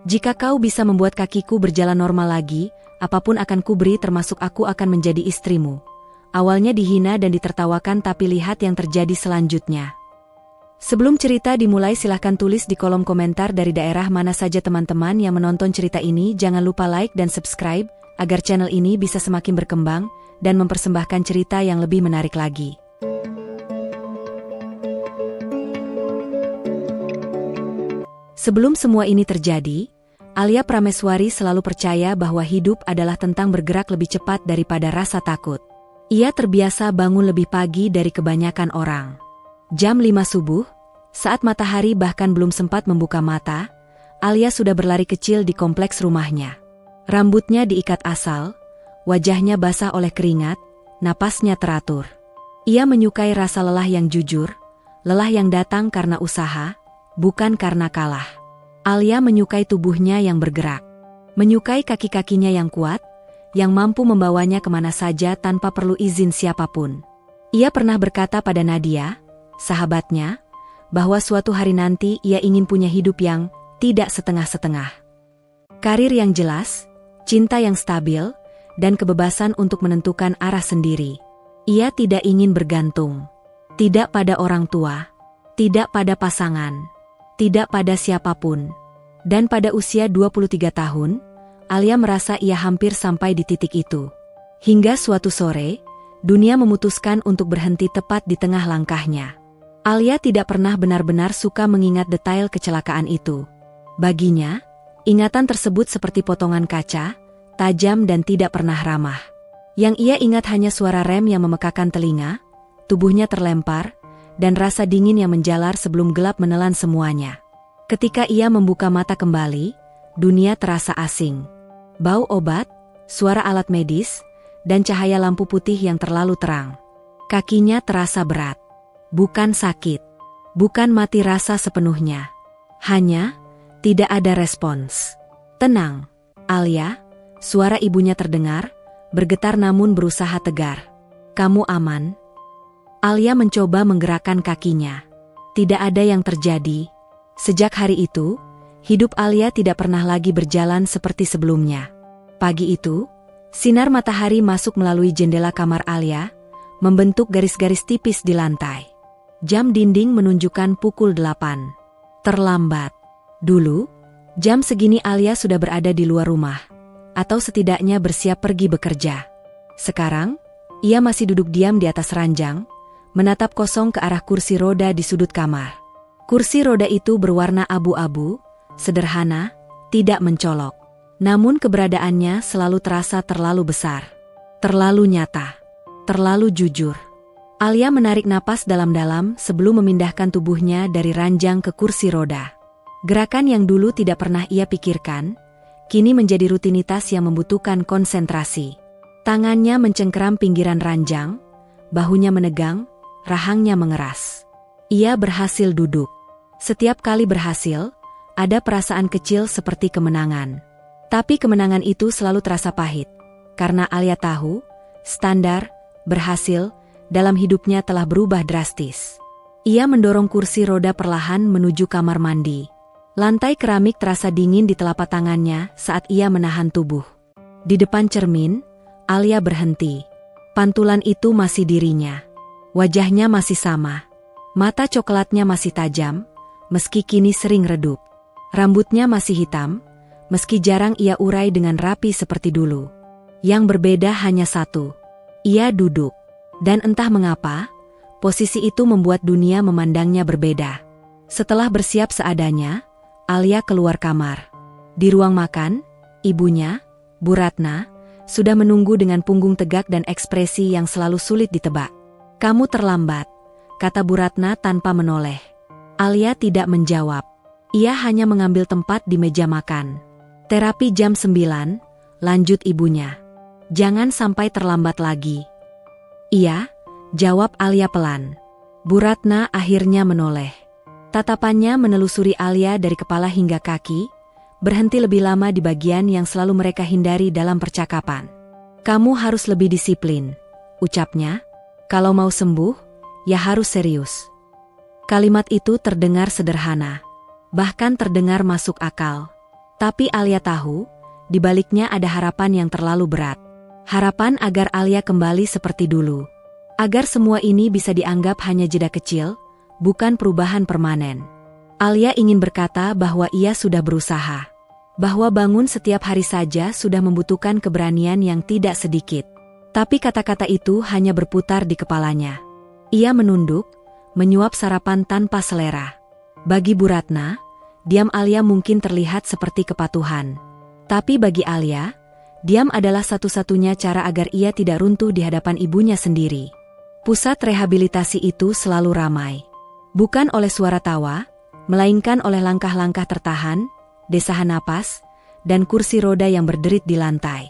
Jika kau bisa membuat kakiku berjalan normal lagi, apapun akan kuberi termasuk aku akan menjadi istrimu. Awalnya dihina dan ditertawakan tapi lihat yang terjadi selanjutnya. Sebelum cerita dimulai silahkan tulis di kolom komentar dari daerah mana saja teman-teman yang menonton cerita ini. Jangan lupa like dan subscribe, agar channel ini bisa semakin berkembang dan mempersembahkan cerita yang lebih menarik lagi. Sebelum semua ini terjadi, Alia Prameswari selalu percaya bahwa hidup adalah tentang bergerak lebih cepat daripada rasa takut. Ia terbiasa bangun lebih pagi dari kebanyakan orang. Jam 5 subuh, saat matahari bahkan belum sempat membuka mata, Alia sudah berlari kecil di kompleks rumahnya. Rambutnya diikat asal, wajahnya basah oleh keringat, napasnya teratur. Ia menyukai rasa lelah yang jujur, lelah yang datang karena usaha, bukan karena kalah. Alia menyukai tubuhnya yang bergerak, menyukai kaki-kakinya yang kuat, yang mampu membawanya kemana saja tanpa perlu izin siapapun. Ia pernah berkata pada Nadia, sahabatnya, bahwa suatu hari nanti ia ingin punya hidup yang tidak setengah-setengah. Karir yang jelas, cinta yang stabil, dan kebebasan untuk menentukan arah sendiri. Ia tidak ingin bergantung. Tidak pada orang tua, tidak pada pasangan, tidak pada siapapun. Dan pada usia 23 tahun, Alia merasa ia hampir sampai di titik itu. Hingga suatu sore, dunia memutuskan untuk berhenti tepat di tengah langkahnya. Alia tidak pernah benar-benar suka mengingat detail kecelakaan itu. Baginya, ingatan tersebut seperti potongan kaca, tajam dan tidak pernah ramah. Yang ia ingat hanya suara rem yang memekakan telinga, tubuhnya terlempar, dan rasa dingin yang menjalar sebelum gelap menelan semuanya. Ketika ia membuka mata kembali, dunia terasa asing. Bau obat, suara alat medis, dan cahaya lampu putih yang terlalu terang. Kakinya terasa berat. Bukan sakit, bukan mati rasa sepenuhnya. Hanya, tidak ada respons. Tenang, Alia, suara ibunya terdengar, bergetar namun berusaha tegar. Kamu aman? Alia mencoba menggerakkan kakinya. Tidak ada yang terjadi. Sejak hari itu, hidup Alia tidak pernah lagi berjalan seperti sebelumnya. Pagi itu, sinar matahari masuk melalui jendela kamar Alia, membentuk garis-garis tipis di lantai. Jam dinding menunjukkan pukul 8. Terlambat. Dulu, jam segini Alia sudah berada di luar rumah, atau setidaknya bersiap pergi bekerja. Sekarang, ia masih duduk diam di atas ranjang, menatap kosong ke arah kursi roda di sudut kamar. Kursi roda itu berwarna abu-abu, sederhana, tidak mencolok. Namun keberadaannya selalu terasa terlalu besar, terlalu nyata, terlalu jujur. Alia menarik napas dalam-dalam sebelum memindahkan tubuhnya dari ranjang ke kursi roda. Gerakan yang dulu tidak pernah ia pikirkan, kini menjadi rutinitas yang membutuhkan konsentrasi. Tangannya mencengkeram pinggiran ranjang, bahunya menegang, rahangnya mengeras. Ia berhasil duduk. Setiap kali berhasil, ada perasaan kecil seperti kemenangan. Tapi kemenangan itu selalu terasa pahit, karena Alia tahu, standar, berhasil, dalam hidupnya telah berubah drastis. Ia mendorong kursi roda perlahan menuju kamar mandi. Lantai keramik terasa dingin di telapak tangannya saat ia menahan tubuh. Di depan cermin, Alia berhenti. Pantulan itu masih dirinya. Wajahnya masih sama. Mata coklatnya masih tajam, meski kini sering redup. Rambutnya masih hitam, meski jarang ia urai dengan rapi seperti dulu. Yang berbeda hanya satu. Ia duduk. Dan entah mengapa, posisi itu membuat dunia memandangnya berbeda. Setelah bersiap seadanya, Alia keluar kamar. Di ruang makan, ibunya, Bu Ratna, sudah menunggu dengan punggung tegak dan ekspresi yang selalu sulit ditebak. Kamu terlambat, kata Bu Ratna tanpa menoleh. Alia tidak menjawab. Ia hanya mengambil tempat di meja makan. Terapi jam 9, lanjut ibunya. Jangan sampai terlambat lagi. Iya, jawab Alia pelan. Bu Ratna akhirnya menoleh. Tatapannya menelusuri Alia dari kepala hingga kaki, berhenti lebih lama di bagian yang selalu mereka hindari dalam percakapan. Kamu harus lebih disiplin, ucapnya. Kalau mau sembuh, ya harus serius. Kalimat itu terdengar sederhana, bahkan terdengar masuk akal. Tapi Alia tahu, di baliknya ada harapan yang terlalu berat. Harapan agar Alia kembali seperti dulu. Agar semua ini bisa dianggap hanya jeda kecil, bukan perubahan permanen. Alia ingin berkata bahwa ia sudah berusaha. Bahwa bangun setiap hari saja sudah membutuhkan keberanian yang tidak sedikit. Tapi kata-kata itu hanya berputar di kepalanya. Ia menunduk, menyuap sarapan tanpa selera. Bagi Bu Ratna, diam Alia mungkin terlihat seperti kepatuhan. Tapi bagi Alia, diam adalah satu-satunya cara agar ia tidak runtuh di hadapan ibunya sendiri. Pusat rehabilitasi itu selalu ramai. Bukan oleh suara tawa, melainkan oleh langkah-langkah tertahan, desahan napas, dan kursi roda yang berderit di lantai.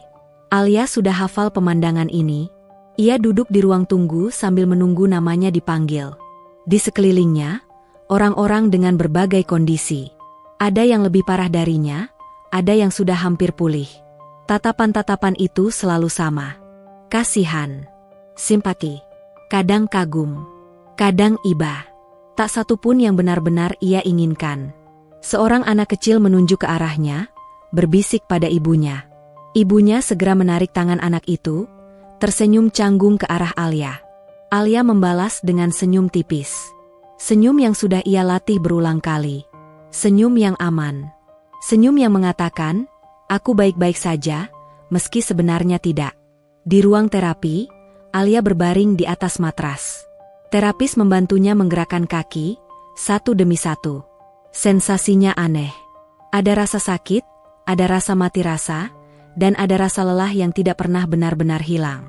Alia sudah hafal pemandangan ini. Ia duduk di ruang tunggu sambil menunggu namanya dipanggil. Di sekelilingnya, orang-orang dengan berbagai kondisi. Ada yang lebih parah darinya, ada yang sudah hampir pulih. Tatapan-tatapan itu selalu sama. Kasihan, simpati, kadang kagum, kadang iba. Tak satu pun yang benar-benar ia inginkan. Seorang anak kecil menunjuk ke arahnya, berbisik pada ibunya. Ibunya segera menarik tangan anak itu, tersenyum canggung ke arah Alia. Alia membalas dengan senyum tipis. Senyum yang sudah ia latih berulang kali. Senyum yang aman. Senyum yang mengatakan, aku baik-baik saja, meski sebenarnya tidak. Di ruang terapi, Alia berbaring di atas matras. Terapis membantunya menggerakkan kaki, satu demi satu. Sensasinya aneh. Ada rasa sakit, ada rasa mati rasa, dan ada rasa lelah yang tidak pernah benar-benar hilang.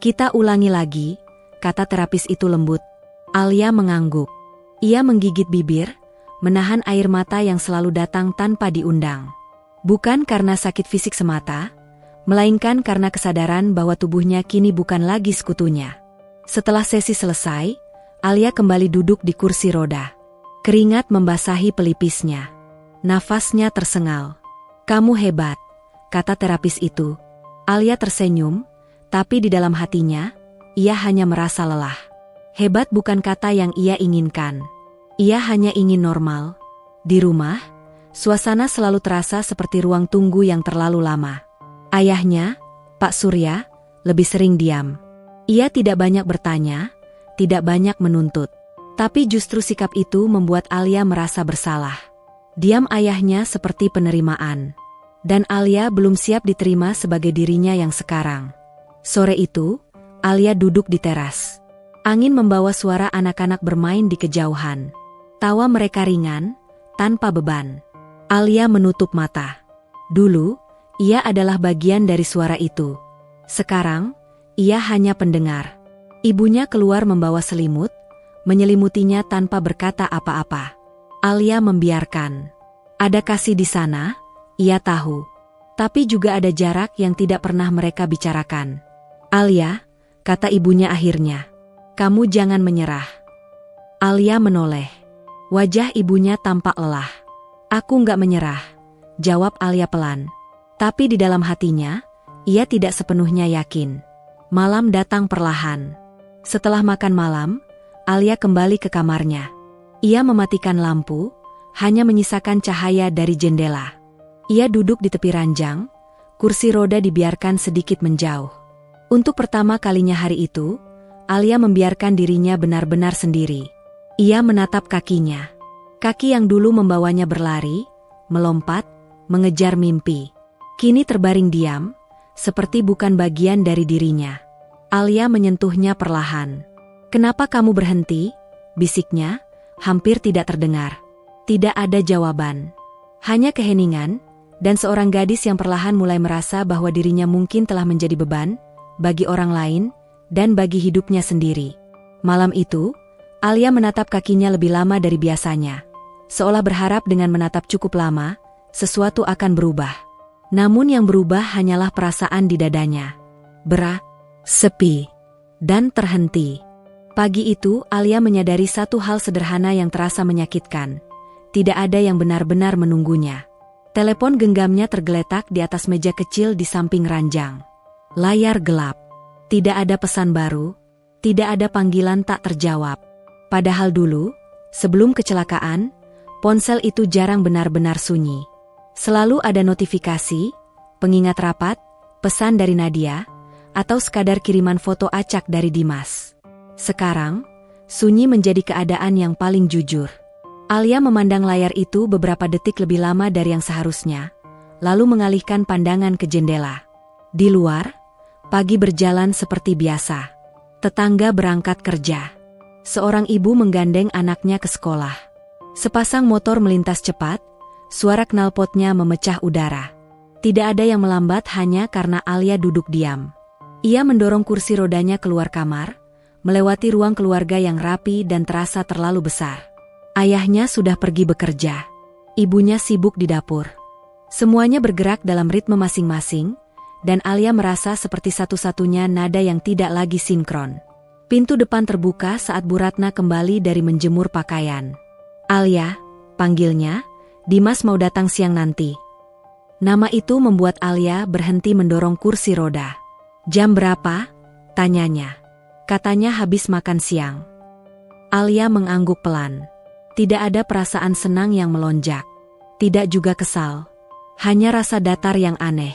Kita ulangi lagi, kata terapis itu lembut. Alia mengangguk. Ia menggigit bibir, menahan air mata yang selalu datang tanpa diundang. Bukan karena sakit fisik semata, melainkan karena kesadaran bahwa tubuhnya kini bukan lagi sekutunya. Setelah sesi selesai, Alia kembali duduk di kursi roda. Keringat membasahi pelipisnya. Nafasnya tersengal. Kamu hebat, kata terapis itu. Alia tersenyum, tapi di dalam hatinya, ia hanya merasa lelah. Hebat bukan kata yang ia inginkan. Ia hanya ingin normal. Di rumah, suasana selalu terasa seperti ruang tunggu yang terlalu lama. Ayahnya, Pak Surya, lebih sering diam. Ia tidak banyak bertanya, tidak banyak menuntut. Tapi justru sikap itu membuat Alia merasa bersalah. Diam ayahnya seperti penerimaan. Dan Alia belum siap diterima sebagai dirinya yang sekarang. Sore itu, Alia duduk di teras. Angin membawa suara anak-anak bermain di kejauhan. Tawa mereka ringan, tanpa beban. Alia menutup mata. Dulu, ia adalah bagian dari suara itu. Sekarang, ia hanya pendengar. Ibunya keluar membawa selimut, menyelimutinya tanpa berkata apa-apa. Alia membiarkan. Ada kasih di sana, ia tahu. Tapi juga ada jarak yang tidak pernah mereka bicarakan. Alia, kata ibunya akhirnya, kamu jangan menyerah. Alia menoleh. Wajah ibunya tampak lelah. Aku nggak menyerah, jawab Alia pelan. Tapi di dalam hatinya, ia tidak sepenuhnya yakin. Malam datang perlahan. Setelah makan malam, Alia kembali ke kamarnya. Ia mematikan lampu, hanya menyisakan cahaya dari jendela. Ia duduk di tepi ranjang, kursi roda dibiarkan sedikit menjauh. Untuk pertama kalinya hari itu, Alia membiarkan dirinya benar-benar sendiri. Ia menatap kakinya. Kaki yang dulu membawanya berlari, melompat, mengejar mimpi. Kini terbaring diam, seperti bukan bagian dari dirinya. Alia menyentuhnya perlahan. Kenapa kamu berhenti? Bisiknya, hampir tidak terdengar. Tidak ada jawaban. Hanya keheningan, dan seorang gadis yang perlahan mulai merasa bahwa dirinya mungkin telah menjadi beban, bagi orang lain, dan bagi hidupnya sendiri. Malam itu, Alia menatap kakinya lebih lama dari biasanya. Seolah berharap dengan menatap cukup lama, sesuatu akan berubah. Namun yang berubah hanyalah perasaan di dadanya. Berat, sepi, dan terhenti. Pagi itu, Alia menyadari satu hal sederhana yang terasa menyakitkan. Tidak ada yang benar-benar menunggunya. Telepon genggamnya tergeletak di atas meja kecil di samping ranjang. Layar gelap. Tidak ada pesan baru. Tidak ada panggilan tak terjawab. Padahal dulu, sebelum kecelakaan, ponsel itu jarang benar-benar sunyi. Selalu ada notifikasi, pengingat rapat, pesan dari Nadia, atau sekadar kiriman foto acak dari Dimas. Sekarang, sunyi menjadi keadaan yang paling jujur. Alia memandang layar itu beberapa detik lebih lama dari yang seharusnya, lalu mengalihkan pandangan ke jendela. Di luar, pagi berjalan seperti biasa. Tetangga berangkat kerja. Seorang ibu menggandeng anaknya ke sekolah. Sepasang motor melintas cepat, suara knalpotnya memecah udara. Tidak ada yang melambat hanya karena Alia duduk diam. Ia mendorong kursi rodanya keluar kamar, melewati ruang keluarga yang rapi dan terasa terlalu besar. Ayahnya sudah pergi bekerja. Ibunya sibuk di dapur. Semuanya bergerak dalam ritme masing-masing, dan Alia merasa seperti satu-satunya nada yang tidak lagi sinkron. Pintu depan terbuka saat Bu Ratna kembali dari menjemur pakaian. "Alia," panggilnya, "Dimas mau datang siang nanti." Nama itu membuat Alia berhenti mendorong kursi roda. "Jam berapa?" tanyanya. Katanya habis makan siang. Alia mengangguk pelan. Tidak ada perasaan senang yang melonjak. Tidak juga kesal. Hanya rasa datar yang aneh.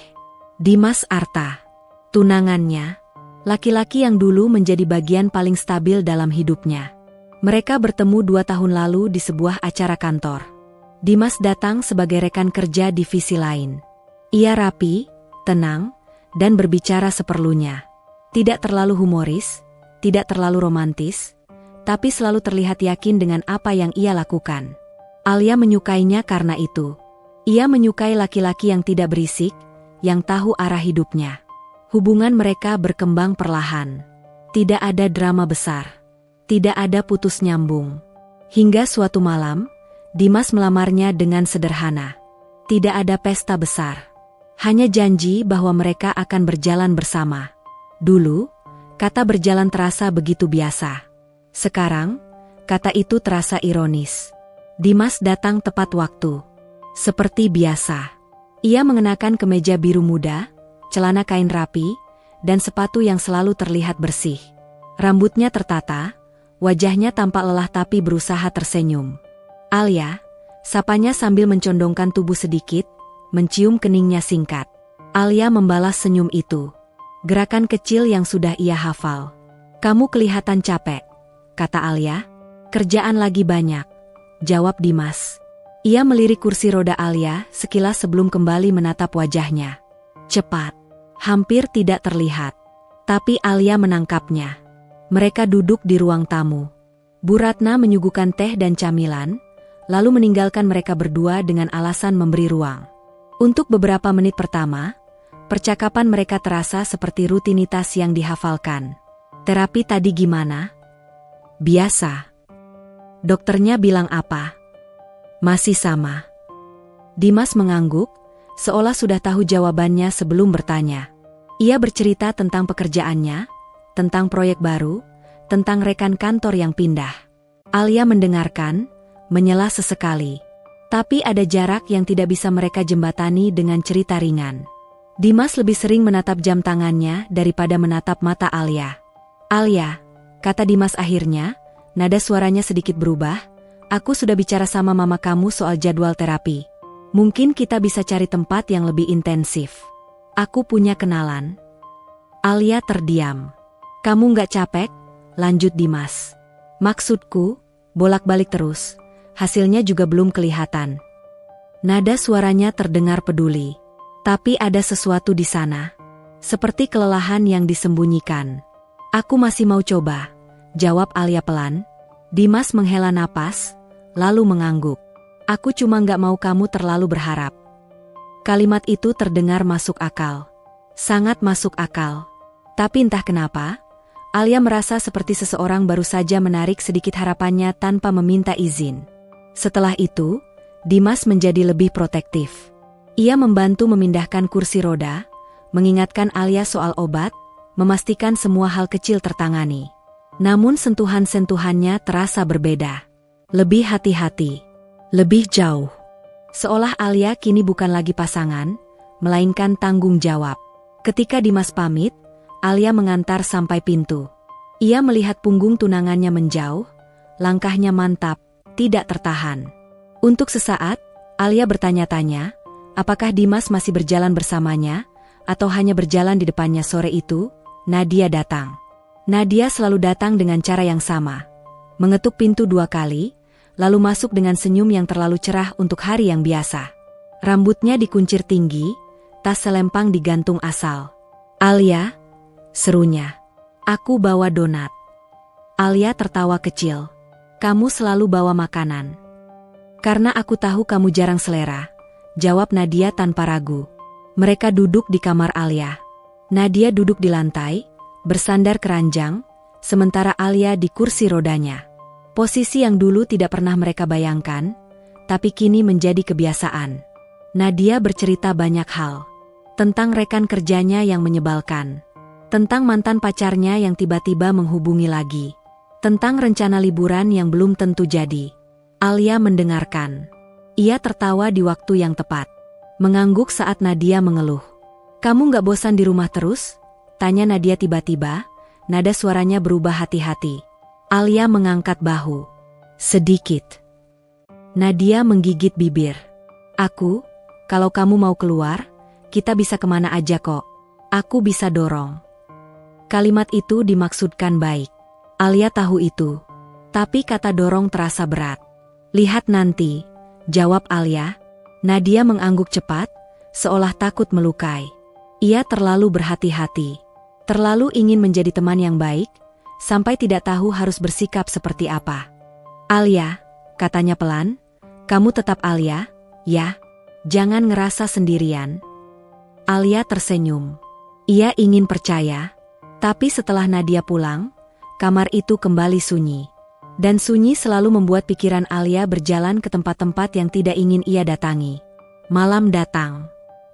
Dimas Arta. Tunangannya. Laki-laki yang dulu menjadi bagian paling stabil dalam hidupnya. Mereka bertemu 2 tahun lalu di sebuah acara kantor. Dimas datang sebagai rekan kerja divisi lain. Ia rapi, tenang, dan berbicara seperlunya. Tidak terlalu humoris, tidak terlalu romantis, tapi selalu terlihat yakin dengan apa yang ia lakukan. Alia menyukainya karena itu. Ia menyukai laki-laki yang tidak berisik, yang tahu arah hidupnya. Hubungan mereka berkembang perlahan. Tidak ada drama besar. Tidak ada putus nyambung. Hingga suatu malam, Dimas melamarnya dengan sederhana. Tidak ada pesta besar. Hanya janji bahwa mereka akan berjalan bersama. Dulu, kata berjalan terasa begitu biasa. Sekarang, kata itu terasa ironis. Dimas datang tepat waktu. Seperti biasa. Ia mengenakan kemeja biru muda, celana kain rapi, dan sepatu yang selalu terlihat bersih. Rambutnya tertata, wajahnya tampak lelah tapi berusaha tersenyum. "Alia," sapanya sambil mencondongkan tubuh sedikit, mencium keningnya singkat. Alia membalas senyum itu. Gerakan kecil yang sudah ia hafal. "Kamu kelihatan capek," kata Alia. "Kerjaan lagi banyak," jawab Dimas. Ia melirik kursi roda Alia sekilas sebelum kembali menatap wajahnya. Cepat, hampir tidak terlihat. Tapi Alia menangkapnya. Mereka duduk di ruang tamu. Bu Ratna menyuguhkan teh dan camilan, lalu meninggalkan mereka berdua dengan alasan memberi ruang. Untuk beberapa menit pertama, percakapan mereka terasa seperti rutinitas yang dihafalkan. "Terapi tadi gimana?" "Biasa." "Dokternya bilang apa?" "Masih sama." Dimas mengangguk, seolah sudah tahu jawabannya sebelum bertanya. Ia bercerita tentang pekerjaannya, tentang proyek baru, tentang rekan kantor yang pindah. Alia mendengarkan, menyela sesekali. Tapi ada jarak yang tidak bisa mereka jembatani dengan cerita ringan. Dimas lebih sering menatap jam tangannya daripada menatap mata Alia. "Alia," kata Dimas akhirnya, nada suaranya sedikit berubah, "aku sudah bicara sama mama kamu soal jadwal terapi. Mungkin kita bisa cari tempat yang lebih intensif. Aku punya kenalan." Alia terdiam. "Kamu nggak capek?" lanjut Dimas. "Maksudku, bolak-balik terus. Hasilnya juga belum kelihatan." Nada suaranya terdengar peduli. "Tapi ada sesuatu di sana. Seperti kelelahan yang disembunyikan." "Aku masih mau coba," jawab Alia pelan. Dimas menghela napas, lalu mengangguk. "Aku cuma nggak mau kamu terlalu berharap." Kalimat itu terdengar masuk akal. Sangat masuk akal. Tapi entah kenapa, Alia merasa seperti seseorang baru saja menarik sedikit harapannya tanpa meminta izin. Setelah itu, Dimas menjadi lebih protektif. Ia membantu memindahkan kursi roda, mengingatkan Alia soal obat, memastikan semua hal kecil tertangani. Namun sentuhan-sentuhannya terasa berbeda. Lebih hati-hati. Lebih jauh. Seolah Alia kini bukan lagi pasangan, melainkan tanggung jawab. Ketika Dimas pamit, Alia mengantar sampai pintu. Ia melihat punggung tunangannya menjauh, langkahnya mantap, tidak tertahan. Untuk sesaat, Alia bertanya-tanya, Apakah Dimas masih berjalan bersamanya, atau hanya berjalan di depannya? Sore itu, Nadia datang. Nadia selalu datang dengan cara yang sama. Mengetuk pintu 2 kali, lalu masuk dengan senyum yang terlalu cerah untuk hari yang biasa. Rambutnya dikuncir tinggi, tas selempang digantung asal. "Alia," serunya. "Aku bawa donat." Alia tertawa kecil. "Kamu selalu bawa makanan." "Karena aku tahu kamu jarang selera," jawab Nadia tanpa ragu. Mereka duduk di kamar Alia. Nadia duduk di lantai, bersandar keranjang, sementara Alia di kursi rodanya. Posisi yang dulu tidak pernah mereka bayangkan, tapi kini menjadi kebiasaan. Nadia bercerita banyak hal. Tentang rekan kerjanya yang menyebalkan. Tentang mantan pacarnya yang tiba-tiba menghubungi lagi. Tentang rencana liburan yang belum tentu jadi. Alia mendengarkan. Ia tertawa di waktu yang tepat. Mengangguk saat Nadia mengeluh. "Kamu gak bosan di rumah terus?" tanya Nadia tiba-tiba, nada suaranya berubah hati-hati. Alia mengangkat bahu. "Sedikit." Nadia menggigit bibir. Kalau kamu mau keluar, kita bisa kemana aja kok. Aku bisa dorong." Kalimat itu dimaksudkan baik. Alia tahu itu. Tapi kata dorong terasa berat. "Lihat nanti," jawab Alia. Nadia mengangguk cepat, seolah takut melukai. Ia terlalu berhati-hati. Terlalu ingin menjadi teman yang baik, sampai tidak tahu harus bersikap seperti apa. "Alia," katanya pelan, "kamu tetap Alia, ya? Jangan ngerasa sendirian." Alia tersenyum. Ia ingin percaya, tapi setelah Nadia pulang, kamar itu kembali sunyi. Dan sunyi selalu membuat pikiran Alia berjalan ke tempat-tempat yang tidak ingin ia datangi. Malam datang.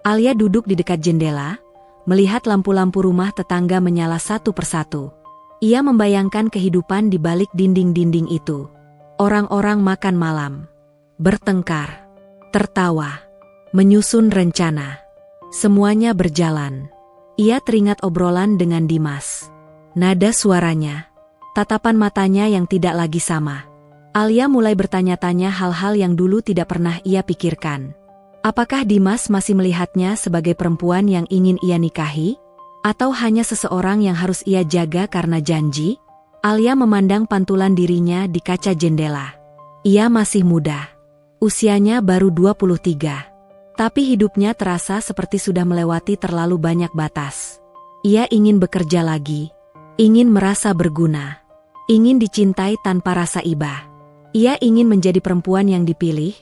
Alia duduk di dekat jendela, melihat lampu-lampu rumah tetangga menyala satu persatu. Ia membayangkan kehidupan di balik dinding-dinding itu. Orang-orang makan malam, bertengkar, tertawa, menyusun rencana. Semuanya berjalan. Ia teringat obrolan dengan Dimas. Nada suaranya, tatapan matanya yang tidak lagi sama. Alia mulai bertanya-tanya hal-hal yang dulu tidak pernah ia pikirkan. Apakah Dimas masih melihatnya sebagai perempuan yang ingin ia nikahi? Atau hanya seseorang yang harus ia jaga karena janji? Alia memandang pantulan dirinya di kaca jendela. Ia masih muda. Usianya baru 23. Tapi hidupnya terasa seperti sudah melewati terlalu banyak batas. Ia ingin bekerja lagi. Ingin merasa berguna. Ingin dicintai tanpa rasa iba. Ia ingin menjadi perempuan yang dipilih,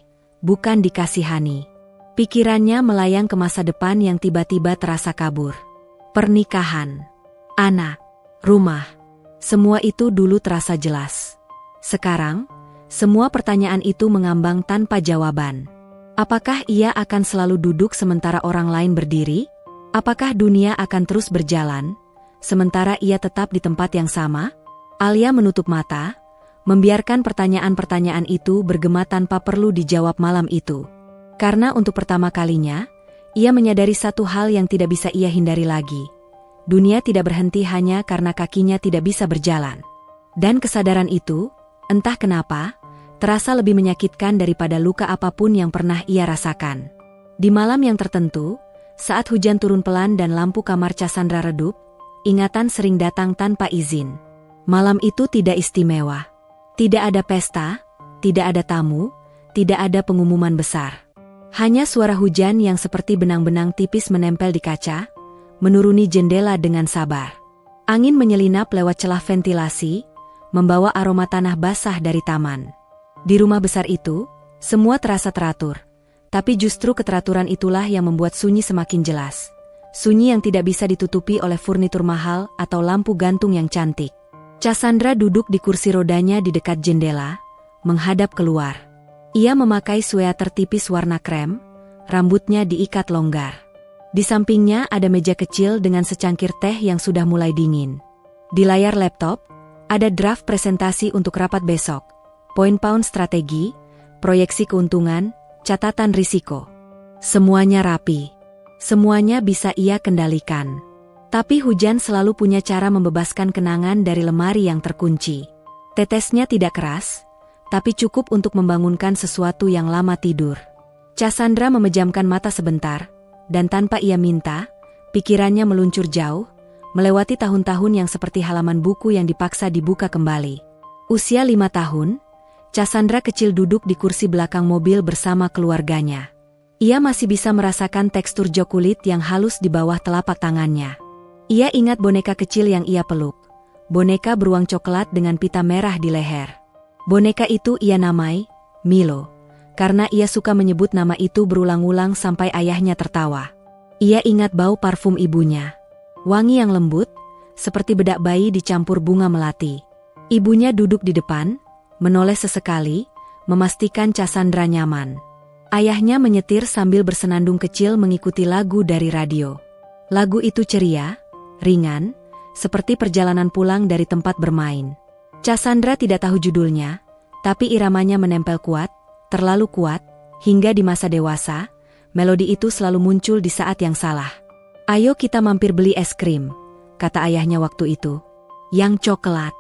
bukan dikasihani. Pikirannya melayang ke masa depan yang tiba-tiba terasa kabur. Pernikahan, anak, rumah, semua itu dulu terasa jelas. Sekarang, semua pertanyaan itu mengambang tanpa jawaban. Apakah ia akan selalu duduk sementara orang lain berdiri? Apakah dunia akan terus berjalan, sementara ia tetap di tempat yang sama? Alia menutup mata, membiarkan pertanyaan-pertanyaan itu bergema tanpa perlu dijawab malam itu. Karena untuk pertama kalinya, ia menyadari satu hal yang tidak bisa ia hindari lagi. Dunia tidak berhenti hanya karena kakinya tidak bisa berjalan. Dan kesadaran itu, entah kenapa, terasa lebih menyakitkan daripada luka apapun yang pernah ia rasakan. Di malam yang tertentu, saat hujan turun pelan dan lampu kamar Cassandra redup, ingatan sering datang tanpa izin. Malam itu tidak istimewa. Tidak ada pesta, tidak ada tamu, tidak ada pengumuman besar. Hanya suara hujan yang seperti benang-benang tipis menempel di kaca, menuruni jendela dengan sabar. Angin menyelinap lewat celah ventilasi, membawa aroma tanah basah dari taman. Di rumah besar itu, semua terasa teratur. Tapi justru keteraturan itulah yang membuat sunyi semakin jelas. Sunyi yang tidak bisa ditutupi oleh furnitur mahal atau lampu gantung yang cantik. Cassandra duduk di kursi rodanya di dekat jendela, menghadap keluar. Ia memakai sweater tipis warna krem, rambutnya diikat longgar. Di sampingnya ada meja kecil dengan secangkir teh yang sudah mulai dingin. Di layar laptop, ada draft presentasi untuk rapat besok. Poin-poin strategi, proyeksi keuntungan, catatan risiko. Semuanya rapi. Semuanya bisa ia kendalikan. Tapi hujan selalu punya cara membebaskan kenangan dari lemari yang terkunci. Tetesnya tidak keras, tapi cukup untuk membangunkan sesuatu yang lama tidur. Cassandra memejamkan mata sebentar, dan tanpa ia minta, pikirannya meluncur jauh, melewati tahun-tahun yang seperti halaman buku yang dipaksa dibuka kembali. Usia 5 tahun, Cassandra kecil duduk di kursi belakang mobil bersama keluarganya. Ia masih bisa merasakan tekstur jok kulit yang halus di bawah telapak tangannya. Ia ingat boneka kecil yang ia peluk. Boneka beruang coklat dengan pita merah di leher. Boneka itu ia namai Milo, karena ia suka menyebut nama itu berulang-ulang sampai ayahnya tertawa. Ia ingat bau parfum ibunya. Wangi yang lembut, seperti bedak bayi dicampur bunga melati. Ibunya duduk di depan, menoleh sesekali, memastikan Cassandra nyaman. Ayahnya menyetir sambil bersenandung kecil mengikuti lagu dari radio. Lagu itu ceria, ringan, seperti perjalanan pulang dari tempat bermain. Cassandra tidak tahu judulnya, tapi iramanya menempel kuat, terlalu kuat, hingga di masa dewasa, melodi itu selalu muncul di saat yang salah. "Ayo kita mampir beli es krim," kata ayahnya waktu itu. "Yang coklat."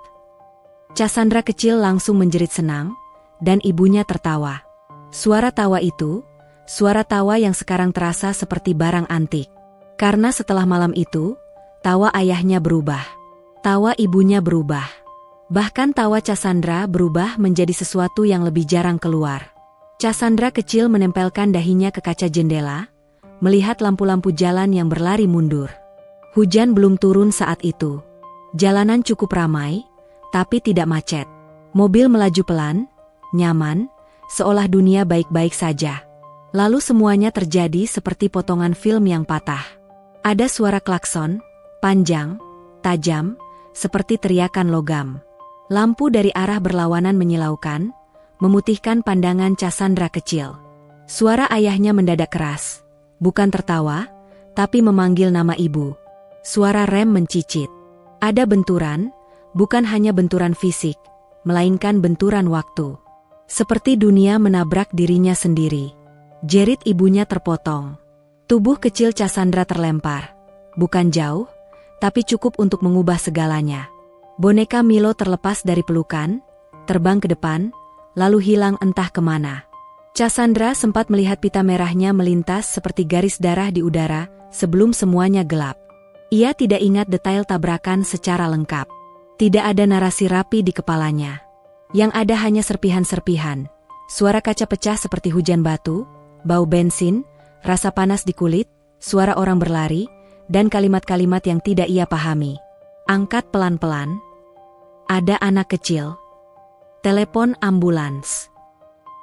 Cassandra kecil langsung menjerit senang, dan ibunya tertawa. Suara tawa itu, suara tawa yang sekarang terasa seperti barang antik. Karena setelah malam itu, tawa ayahnya berubah. Tawa ibunya berubah. Bahkan tawa Cassandra berubah menjadi sesuatu yang lebih jarang keluar. Cassandra kecil menempelkan dahinya ke kaca jendela, melihat lampu-lampu jalan yang berlari mundur. Hujan belum turun saat itu. Jalanan cukup ramai, tapi tidak macet. Mobil melaju pelan, nyaman, seolah dunia baik-baik saja. Lalu semuanya terjadi seperti potongan film yang patah. Ada suara klakson, panjang, tajam, seperti teriakan logam. Lampu dari arah berlawanan menyilaukan, memutihkan pandangan Cassandra kecil. Suara ayahnya mendadak keras, bukan tertawa, tapi memanggil nama ibu. Suara rem mencicit. Ada benturan, bukan hanya benturan fisik, melainkan benturan waktu. Seperti dunia menabrak dirinya sendiri. Jerit ibunya terpotong. Tubuh kecil Cassandra terlempar. Bukan jauh, tapi cukup untuk mengubah segalanya. Boneka Milo terlepas dari pelukan, terbang ke depan, lalu hilang entah kemana. Cassandra sempat melihat pita merahnya melintas seperti garis darah di udara sebelum semuanya gelap. Ia tidak ingat detail tabrakan secara lengkap. Tidak ada narasi rapi di kepalanya. Yang ada hanya serpihan-serpihan. Suara kaca pecah seperti hujan batu, bau bensin, rasa panas di kulit, suara orang berlari, dan kalimat-kalimat yang tidak ia pahami. Angkat pelan-pelan. Ada anak kecil. Telepon ambulans.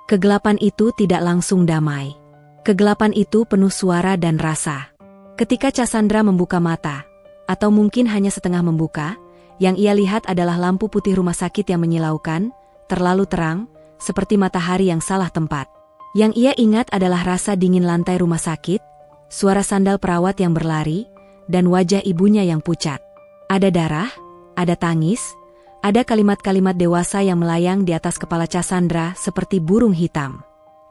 Kegelapan itu tidak langsung damai. Kegelapan itu penuh suara dan rasa. Ketika Cassandra membuka mata, atau mungkin hanya setengah membuka, yang ia lihat adalah lampu putih rumah sakit yang menyilaukan, terlalu terang, seperti matahari yang salah tempat. Yang ia ingat adalah rasa dingin lantai rumah sakit, suara sandal perawat yang berlari, dan wajah ibunya yang pucat. Ada darah, ada tangis, ada kalimat-kalimat dewasa yang melayang di atas kepala Cassandra seperti burung hitam.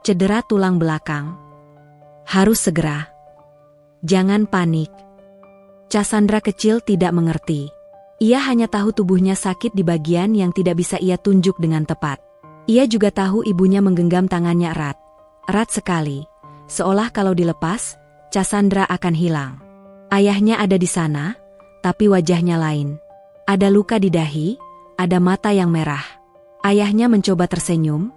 Cedera tulang belakang. Harus segera. Jangan panik. Cassandra kecil tidak mengerti. Ia hanya tahu tubuhnya sakit di bagian yang tidak bisa ia tunjuk dengan tepat. Ia juga tahu ibunya menggenggam tangannya erat. Erat sekali, seolah kalau dilepas, Cassandra akan hilang. Ayahnya ada di sana, tapi wajahnya lain. Ada luka di dahi, ada mata yang merah. Ayahnya mencoba tersenyum,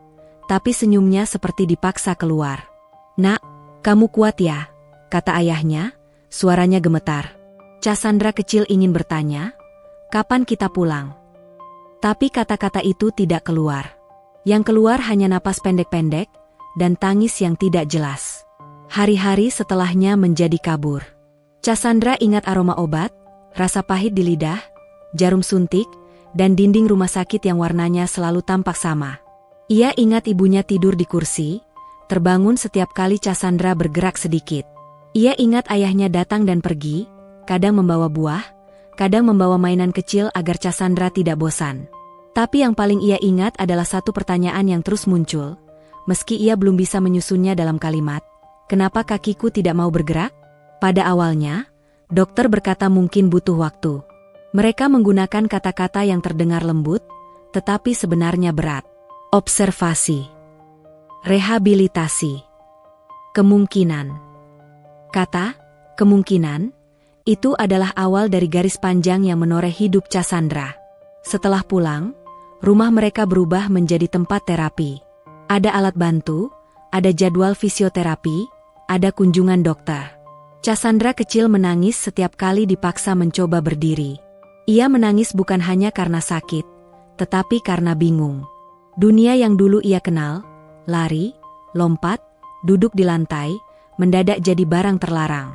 tapi senyumnya seperti dipaksa keluar. "Nak, kamu kuat ya?" kata ayahnya, suaranya gemetar. Cassandra kecil ingin bertanya, "Kapan kita pulang?" Tapi kata-kata itu tidak keluar. Yang keluar hanya napas pendek-pendek, dan tangis yang tidak jelas. Hari-hari setelahnya menjadi kabur. Cassandra ingat aroma obat, rasa pahit di lidah, jarum suntik, dan dinding rumah sakit yang warnanya selalu tampak sama. Ia ingat ibunya tidur di kursi, terbangun setiap kali Cassandra bergerak sedikit. Ia ingat ayahnya datang dan pergi, kadang membawa buah, kadang membawa mainan kecil agar Cassandra tidak bosan. Tapi yang paling ia ingat adalah satu pertanyaan yang terus muncul, meski ia belum bisa menyusunnya dalam kalimat. "Kenapa kakiku tidak mau bergerak?" Pada awalnya, dokter berkata mungkin butuh waktu. Mereka menggunakan kata-kata yang terdengar lembut, tetapi sebenarnya berat. Observasi. Rehabilitasi. Kemungkinan. Kata, kemungkinan, itu adalah awal dari garis panjang yang menoreh hidup Cassandra. Setelah pulang, rumah mereka berubah menjadi tempat terapi. Ada alat bantu, ada jadwal fisioterapi, ada kunjungan dokter. Cassandra kecil menangis setiap kali dipaksa mencoba berdiri. Ia menangis bukan hanya karena sakit, tetapi karena bingung. Dunia yang dulu ia kenal, lari, lompat, duduk di lantai, mendadak jadi barang terlarang.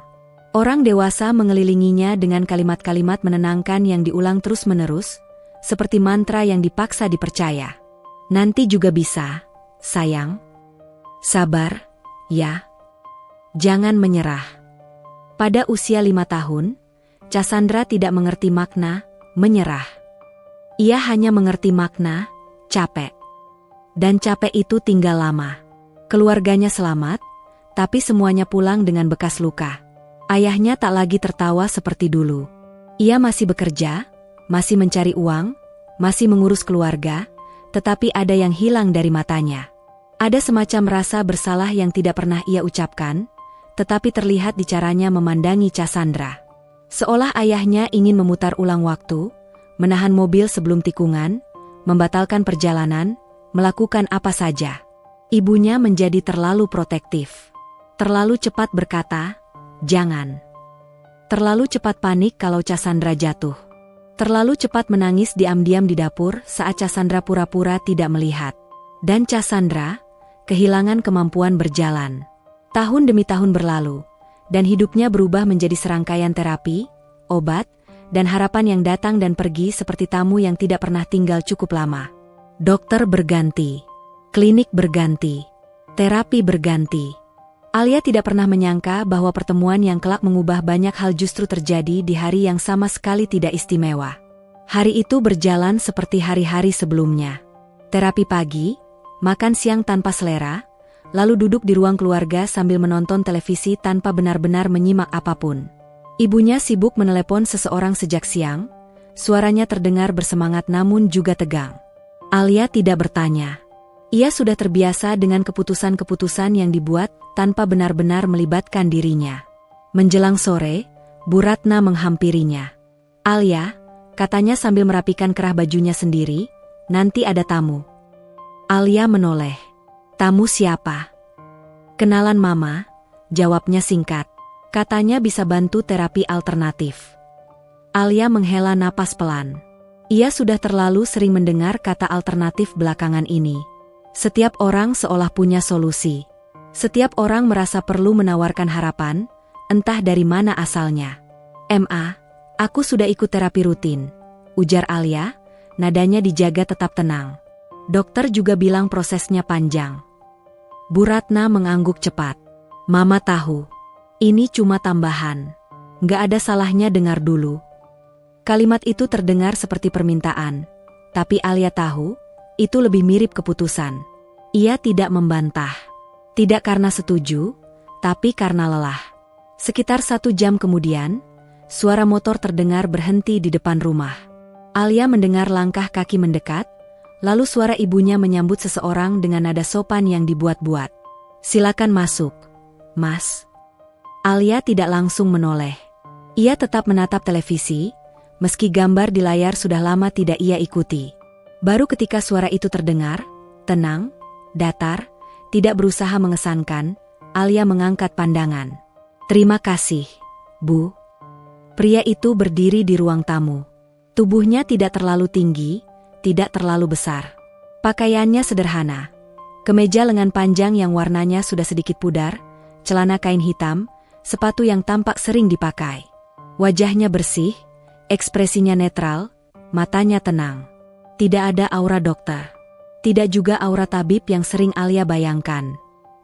Orang dewasa mengelilinginya dengan kalimat-kalimat menenangkan yang diulang terus-menerus, seperti mantra yang dipaksa dipercaya. Nanti juga bisa, sayang. Sabar, ya. Jangan menyerah. Pada usia 5 tahun, Cassandra tidak mengerti makna menyerah. Ia hanya mengerti makna capek. Dan capek itu tinggal lama. Keluarganya selamat, tapi semuanya pulang dengan bekas luka. Ayahnya tak lagi tertawa seperti dulu. Ia masih bekerja, masih mencari uang, masih mengurus keluarga, tetapi ada yang hilang dari matanya. Ada semacam rasa bersalah yang tidak pernah ia ucapkan, tetapi terlihat di caranya memandangi Cassandra. Seolah ayahnya ingin memutar ulang waktu, menahan mobil sebelum tikungan, membatalkan perjalanan, melakukan apa saja. Ibunya menjadi terlalu protektif. Terlalu cepat berkata, jangan. Terlalu cepat panik kalau Cassandra jatuh. Terlalu cepat menangis diam-diam di dapur saat Cassandra pura-pura tidak melihat. Dan Cassandra kehilangan kemampuan berjalan. Tahun demi tahun berlalu, dan hidupnya berubah menjadi serangkaian terapi, obat, dan harapan yang datang dan pergi seperti tamu yang tidak pernah tinggal cukup lama. Dokter berganti, klinik berganti, terapi berganti. Alia tidak pernah menyangka bahwa pertemuan yang kelak mengubah banyak hal justru terjadi di hari yang sama sekali tidak istimewa. Hari itu berjalan seperti hari-hari sebelumnya. Terapi pagi, makan siang tanpa selera, lalu duduk di ruang keluarga sambil menonton televisi tanpa benar-benar menyimak apapun. Ibunya sibuk menelepon seseorang sejak siang, suaranya terdengar bersemangat namun juga tegang. Alia tidak bertanya. Ia sudah terbiasa dengan keputusan-keputusan yang dibuat tanpa benar-benar melibatkan dirinya. Menjelang sore, Bu Ratna menghampirinya. Alia, katanya sambil merapikan kerah bajunya sendiri, nanti ada tamu. Alia menoleh. Tamu siapa? Kenalan Mama, jawabnya singkat. Katanya bisa bantu terapi alternatif. Alia menghela napas pelan. Ia sudah terlalu sering mendengar kata alternatif belakangan ini. Setiap orang seolah punya solusi. Setiap orang merasa perlu menawarkan harapan, entah dari mana asalnya. "Ma, aku sudah ikut terapi rutin," ujar Alia, nadanya dijaga tetap tenang. Dokter juga bilang prosesnya panjang. Bu Ratna mengangguk cepat. "Mama tahu. Ini cuma tambahan. Nggak ada salahnya dengar dulu." Kalimat itu terdengar seperti permintaan, tapi Alia tahu, itu lebih mirip keputusan. Ia tidak membantah. Tidak karena setuju, tapi karena lelah. Sekitar 1 jam kemudian, suara motor terdengar berhenti di depan rumah. Alia mendengar langkah kaki mendekat, lalu suara ibunya menyambut seseorang dengan nada sopan yang dibuat-buat. "Silakan masuk, Mas." Alia tidak langsung menoleh. Ia tetap menatap televisi, meski gambar di layar sudah lama tidak ia ikuti. Baru ketika suara itu terdengar, tenang, datar, tidak berusaha mengesankan, Alia mengangkat pandangan. "Terima kasih, Bu." Pria itu berdiri di ruang tamu. Tubuhnya tidak terlalu tinggi, tidak terlalu besar. Pakaiannya sederhana. Kemeja lengan panjang yang warnanya sudah sedikit pudar, celana kain hitam, sepatu yang tampak sering dipakai. Wajahnya bersih, ekspresinya netral, matanya tenang. Tidak ada aura dokter. Tidak juga aura tabib yang sering Alia bayangkan.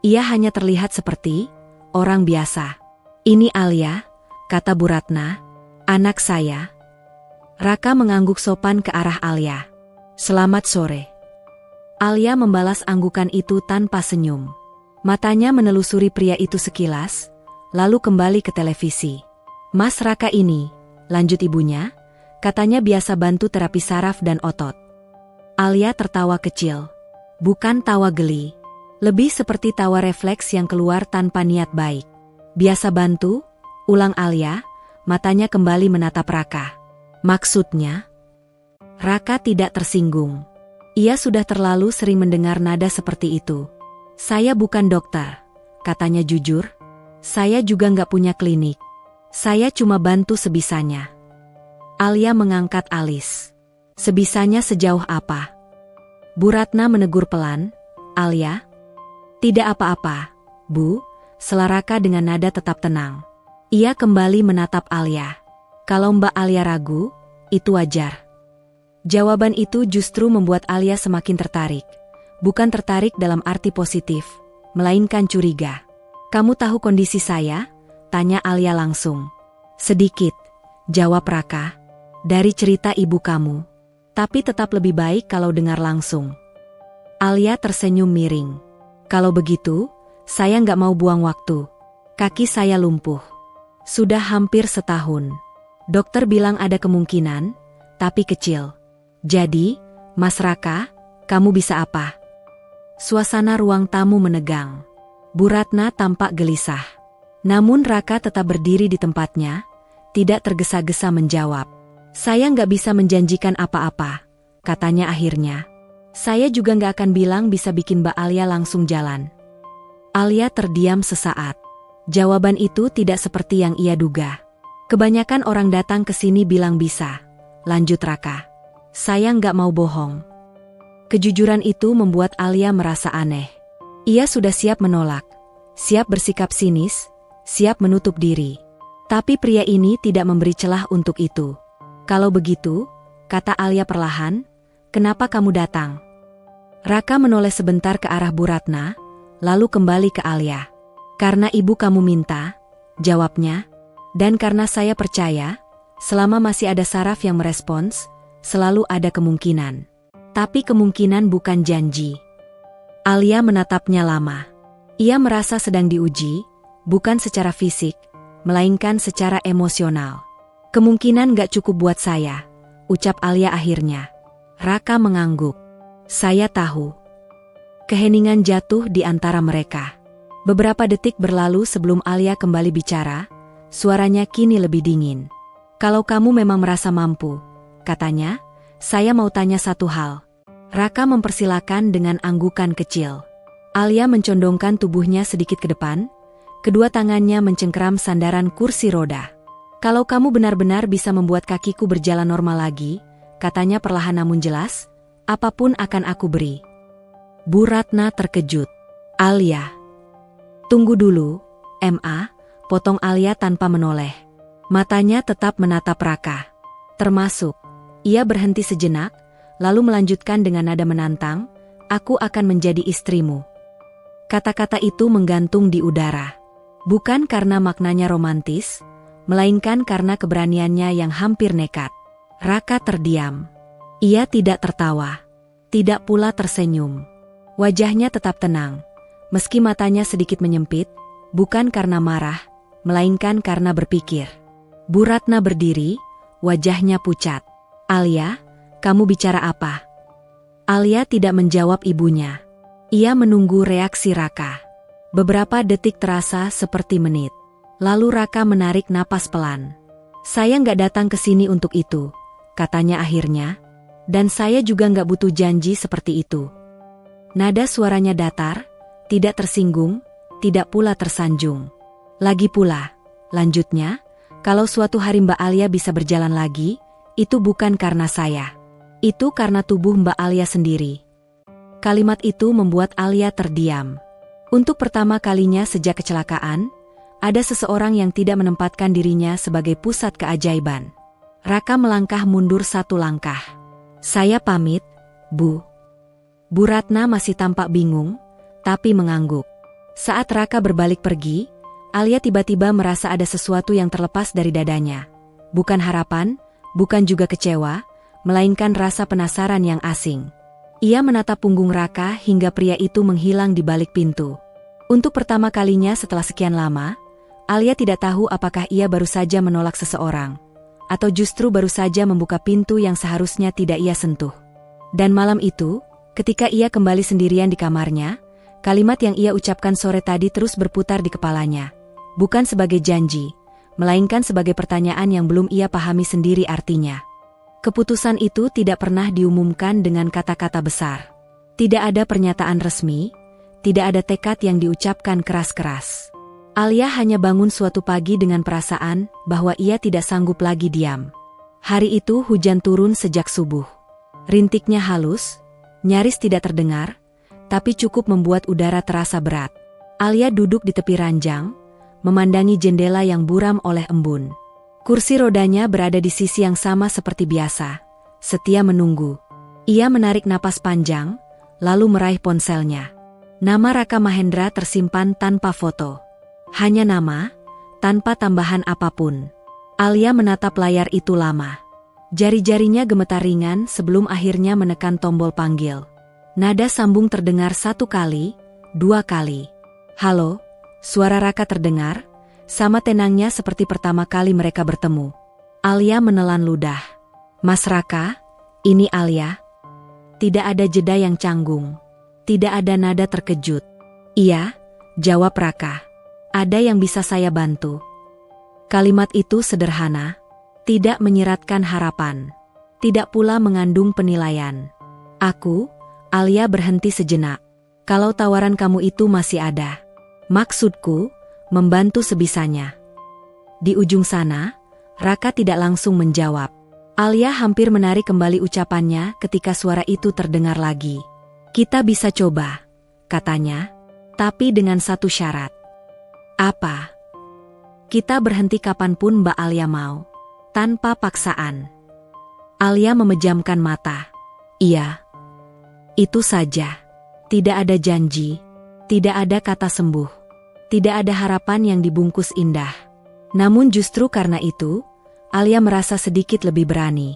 Ia hanya terlihat seperti orang biasa. "Ini Alia," kata Bu Ratna, "anak saya." Raka mengangguk sopan ke arah Alia. "Selamat sore." Alia membalas anggukan itu tanpa senyum. Matanya menelusuri pria itu sekilas, lalu kembali ke televisi. "Mas Raka ini," lanjut ibunya, "katanya biasa bantu terapi saraf dan otot." Alia tertawa kecil. Bukan tawa geli. Lebih seperti tawa refleks yang keluar tanpa niat baik. Biasa bantu, ulang Alia, matanya kembali menatap Raka. Maksudnya? Raka tidak tersinggung. Ia sudah terlalu sering mendengar nada seperti itu. Saya bukan dokter, katanya jujur. Saya juga nggak punya klinik. Saya cuma bantu sebisanya. Alia mengangkat alis. Sebisanya sejauh apa? Bu Ratna menegur pelan. Alia? Tidak apa-apa, Bu, sela Raka dengan nada tetap tenang. Ia kembali menatap Alia. Kalau Mbak Alia ragu, itu wajar. Jawaban itu justru membuat Alia semakin tertarik. Bukan tertarik dalam arti positif, melainkan curiga. Kamu tahu kondisi saya? Tanya Alia langsung. Sedikit, jawab Raka. Dari cerita ibu kamu. Tapi tetap lebih baik kalau dengar langsung. Alia tersenyum miring. Kalau begitu, saya nggak mau buang waktu. Kaki saya lumpuh. Sudah hampir setahun. Dokter bilang ada kemungkinan, tapi kecil. Jadi, Mas Raka, kamu bisa apa? Suasana ruang tamu menegang. Bu Ratna tampak gelisah. Namun Raka tetap berdiri di tempatnya, tidak tergesa-gesa menjawab. Saya nggak bisa menjanjikan apa-apa, katanya akhirnya. Saya juga nggak akan bilang bisa bikin Mbak Alia langsung jalan. Alia terdiam sesaat. Jawaban itu tidak seperti yang ia duga. Kebanyakan orang datang ke sini bilang bisa, lanjut Raka. Saya nggak mau bohong. Kejujuran itu membuat Alia merasa aneh. Ia sudah siap menolak, siap bersikap sinis, siap menutup diri. Tapi pria ini tidak memberi celah untuk itu. Kalau begitu, kata Alia perlahan, kenapa kamu datang? Raka menoleh sebentar ke arah Bu Ratna, lalu kembali ke Alia. Karena ibu kamu minta, jawabnya, dan karena saya percaya, selama masih ada saraf yang merespons, selalu ada kemungkinan. Tapi kemungkinan bukan janji. Alia menatapnya lama. Ia merasa sedang diuji, bukan secara fisik, melainkan secara emosional. Kemungkinan gak cukup buat saya, ucap Alia akhirnya. Raka mengangguk. Saya tahu. Keheningan jatuh di antara mereka. Beberapa detik berlalu sebelum Alia kembali bicara, suaranya kini lebih dingin. Kalau kamu memang merasa mampu, katanya, saya mau tanya satu hal. Raka mempersilakan dengan anggukan kecil. Alia mencondongkan tubuhnya sedikit ke depan, kedua tangannya mencengkeram sandaran kursi roda. Kalau kamu benar-benar bisa membuat kakiku berjalan normal lagi, katanya perlahan namun jelas, apapun akan aku beri. Bu Ratna terkejut. Alia. Tunggu dulu, Ma, potong Alia tanpa menoleh. Matanya tetap menatap Raka. Termasuk, ia berhenti sejenak, lalu melanjutkan dengan nada menantang, aku akan menjadi istrimu. Kata-kata itu menggantung di udara. Bukan karena maknanya romantis, melainkan karena keberaniannya yang hampir nekat. Raka terdiam. Ia tidak tertawa, tidak pula tersenyum. Wajahnya tetap tenang, meski matanya sedikit menyempit, bukan karena marah, melainkan karena berpikir. Bu Ratna berdiri, wajahnya pucat. Alia, kamu bicara apa? Alia tidak menjawab ibunya. Ia menunggu reaksi Raka. Beberapa detik terasa seperti menit. Lalu Raka menarik napas pelan. Saya nggak datang ke sini untuk itu, katanya akhirnya. Dan saya juga nggak butuh janji seperti itu. Nada suaranya datar, tidak tersinggung, tidak pula tersanjung. Lagi pula, lanjutnya, kalau suatu hari Mbak Alia bisa berjalan lagi, itu bukan karena saya. Itu karena tubuh Mbak Alia sendiri. Kalimat itu membuat Alia terdiam. Untuk pertama kalinya sejak kecelakaan, ada seseorang yang tidak menempatkan dirinya sebagai pusat keajaiban. Raka melangkah mundur satu langkah. Saya pamit, Bu. Bu Ratna masih tampak bingung, tapi mengangguk. Saat Raka berbalik pergi, Alia tiba-tiba merasa ada sesuatu yang terlepas dari dadanya. Bukan harapan, bukan juga kecewa, melainkan rasa penasaran yang asing. Ia menatap punggung Raka hingga pria itu menghilang di balik pintu. Untuk pertama kalinya setelah sekian lama, Alia tidak tahu apakah ia baru saja menolak seseorang, atau justru baru saja membuka pintu yang seharusnya tidak ia sentuh. Dan malam itu, ketika ia kembali sendirian di kamarnya, Kalimat yang ia ucapkan sore tadi terus berputar di kepalanya. Bukan sebagai janji, melainkan sebagai pertanyaan yang belum ia pahami sendiri artinya. Keputusan itu tidak pernah diumumkan dengan kata-kata besar. Tidak ada pernyataan resmi, tidak ada tekad yang diucapkan keras-keras. Alia hanya bangun suatu pagi dengan perasaan bahwa ia tidak sanggup lagi diam. Hari itu hujan turun sejak subuh. Rintiknya halus, nyaris tidak terdengar, tapi cukup membuat udara terasa berat. Alia duduk di tepi ranjang, memandangi jendela yang buram oleh embun. Kursi rodanya berada di sisi yang sama seperti biasa, setia menunggu. Ia menarik napas panjang, lalu meraih ponselnya. Nama Raka Mahendra tersimpan tanpa foto. Hanya nama, tanpa tambahan apapun. Alia menatap layar itu lama. Jari-jarinya gemetar ringan sebelum akhirnya menekan tombol panggil. Nada sambung terdengar 1 kali, 2 kali. Halo, suara Raka terdengar, sama tenangnya seperti pertama kali mereka bertemu. Alia menelan ludah. Mas Raka, ini Alia. Tidak ada jeda yang canggung. Tidak ada nada terkejut. Iya, jawab Raka. Ada yang bisa saya bantu? Kalimat itu sederhana, tidak menyiratkan harapan, tidak pula mengandung penilaian. Alia berhenti sejenak. Kalau tawaran kamu itu masih ada. Maksudku, membantu sebisanya. Di ujung sana, Raka tidak langsung menjawab. Alia hampir menarik kembali ucapannya ketika suara itu terdengar lagi. Kita bisa coba, katanya, tapi dengan satu syarat. Apa? Kita berhenti kapanpun Mbak Alia mau, tanpa paksaan. Alia memejamkan mata. Iya. Itu saja. Tidak ada janji, tidak ada kata sembuh, tidak ada harapan yang dibungkus indah. Namun justru karena itu, Alia merasa sedikit lebih berani.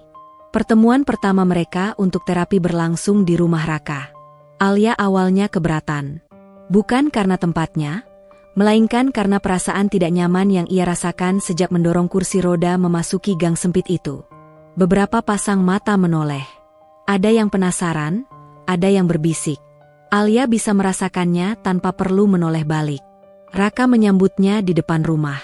Pertemuan pertama mereka untuk terapi berlangsung di rumah Raka. Alia awalnya keberatan. Bukan karena tempatnya, melainkan karena perasaan tidak nyaman yang ia rasakan sejak mendorong kursi roda memasuki gang sempit itu. Beberapa pasang mata menoleh. Ada yang penasaran, ada yang berbisik. Alia bisa merasakannya tanpa perlu menoleh balik. Raka menyambutnya di depan rumah.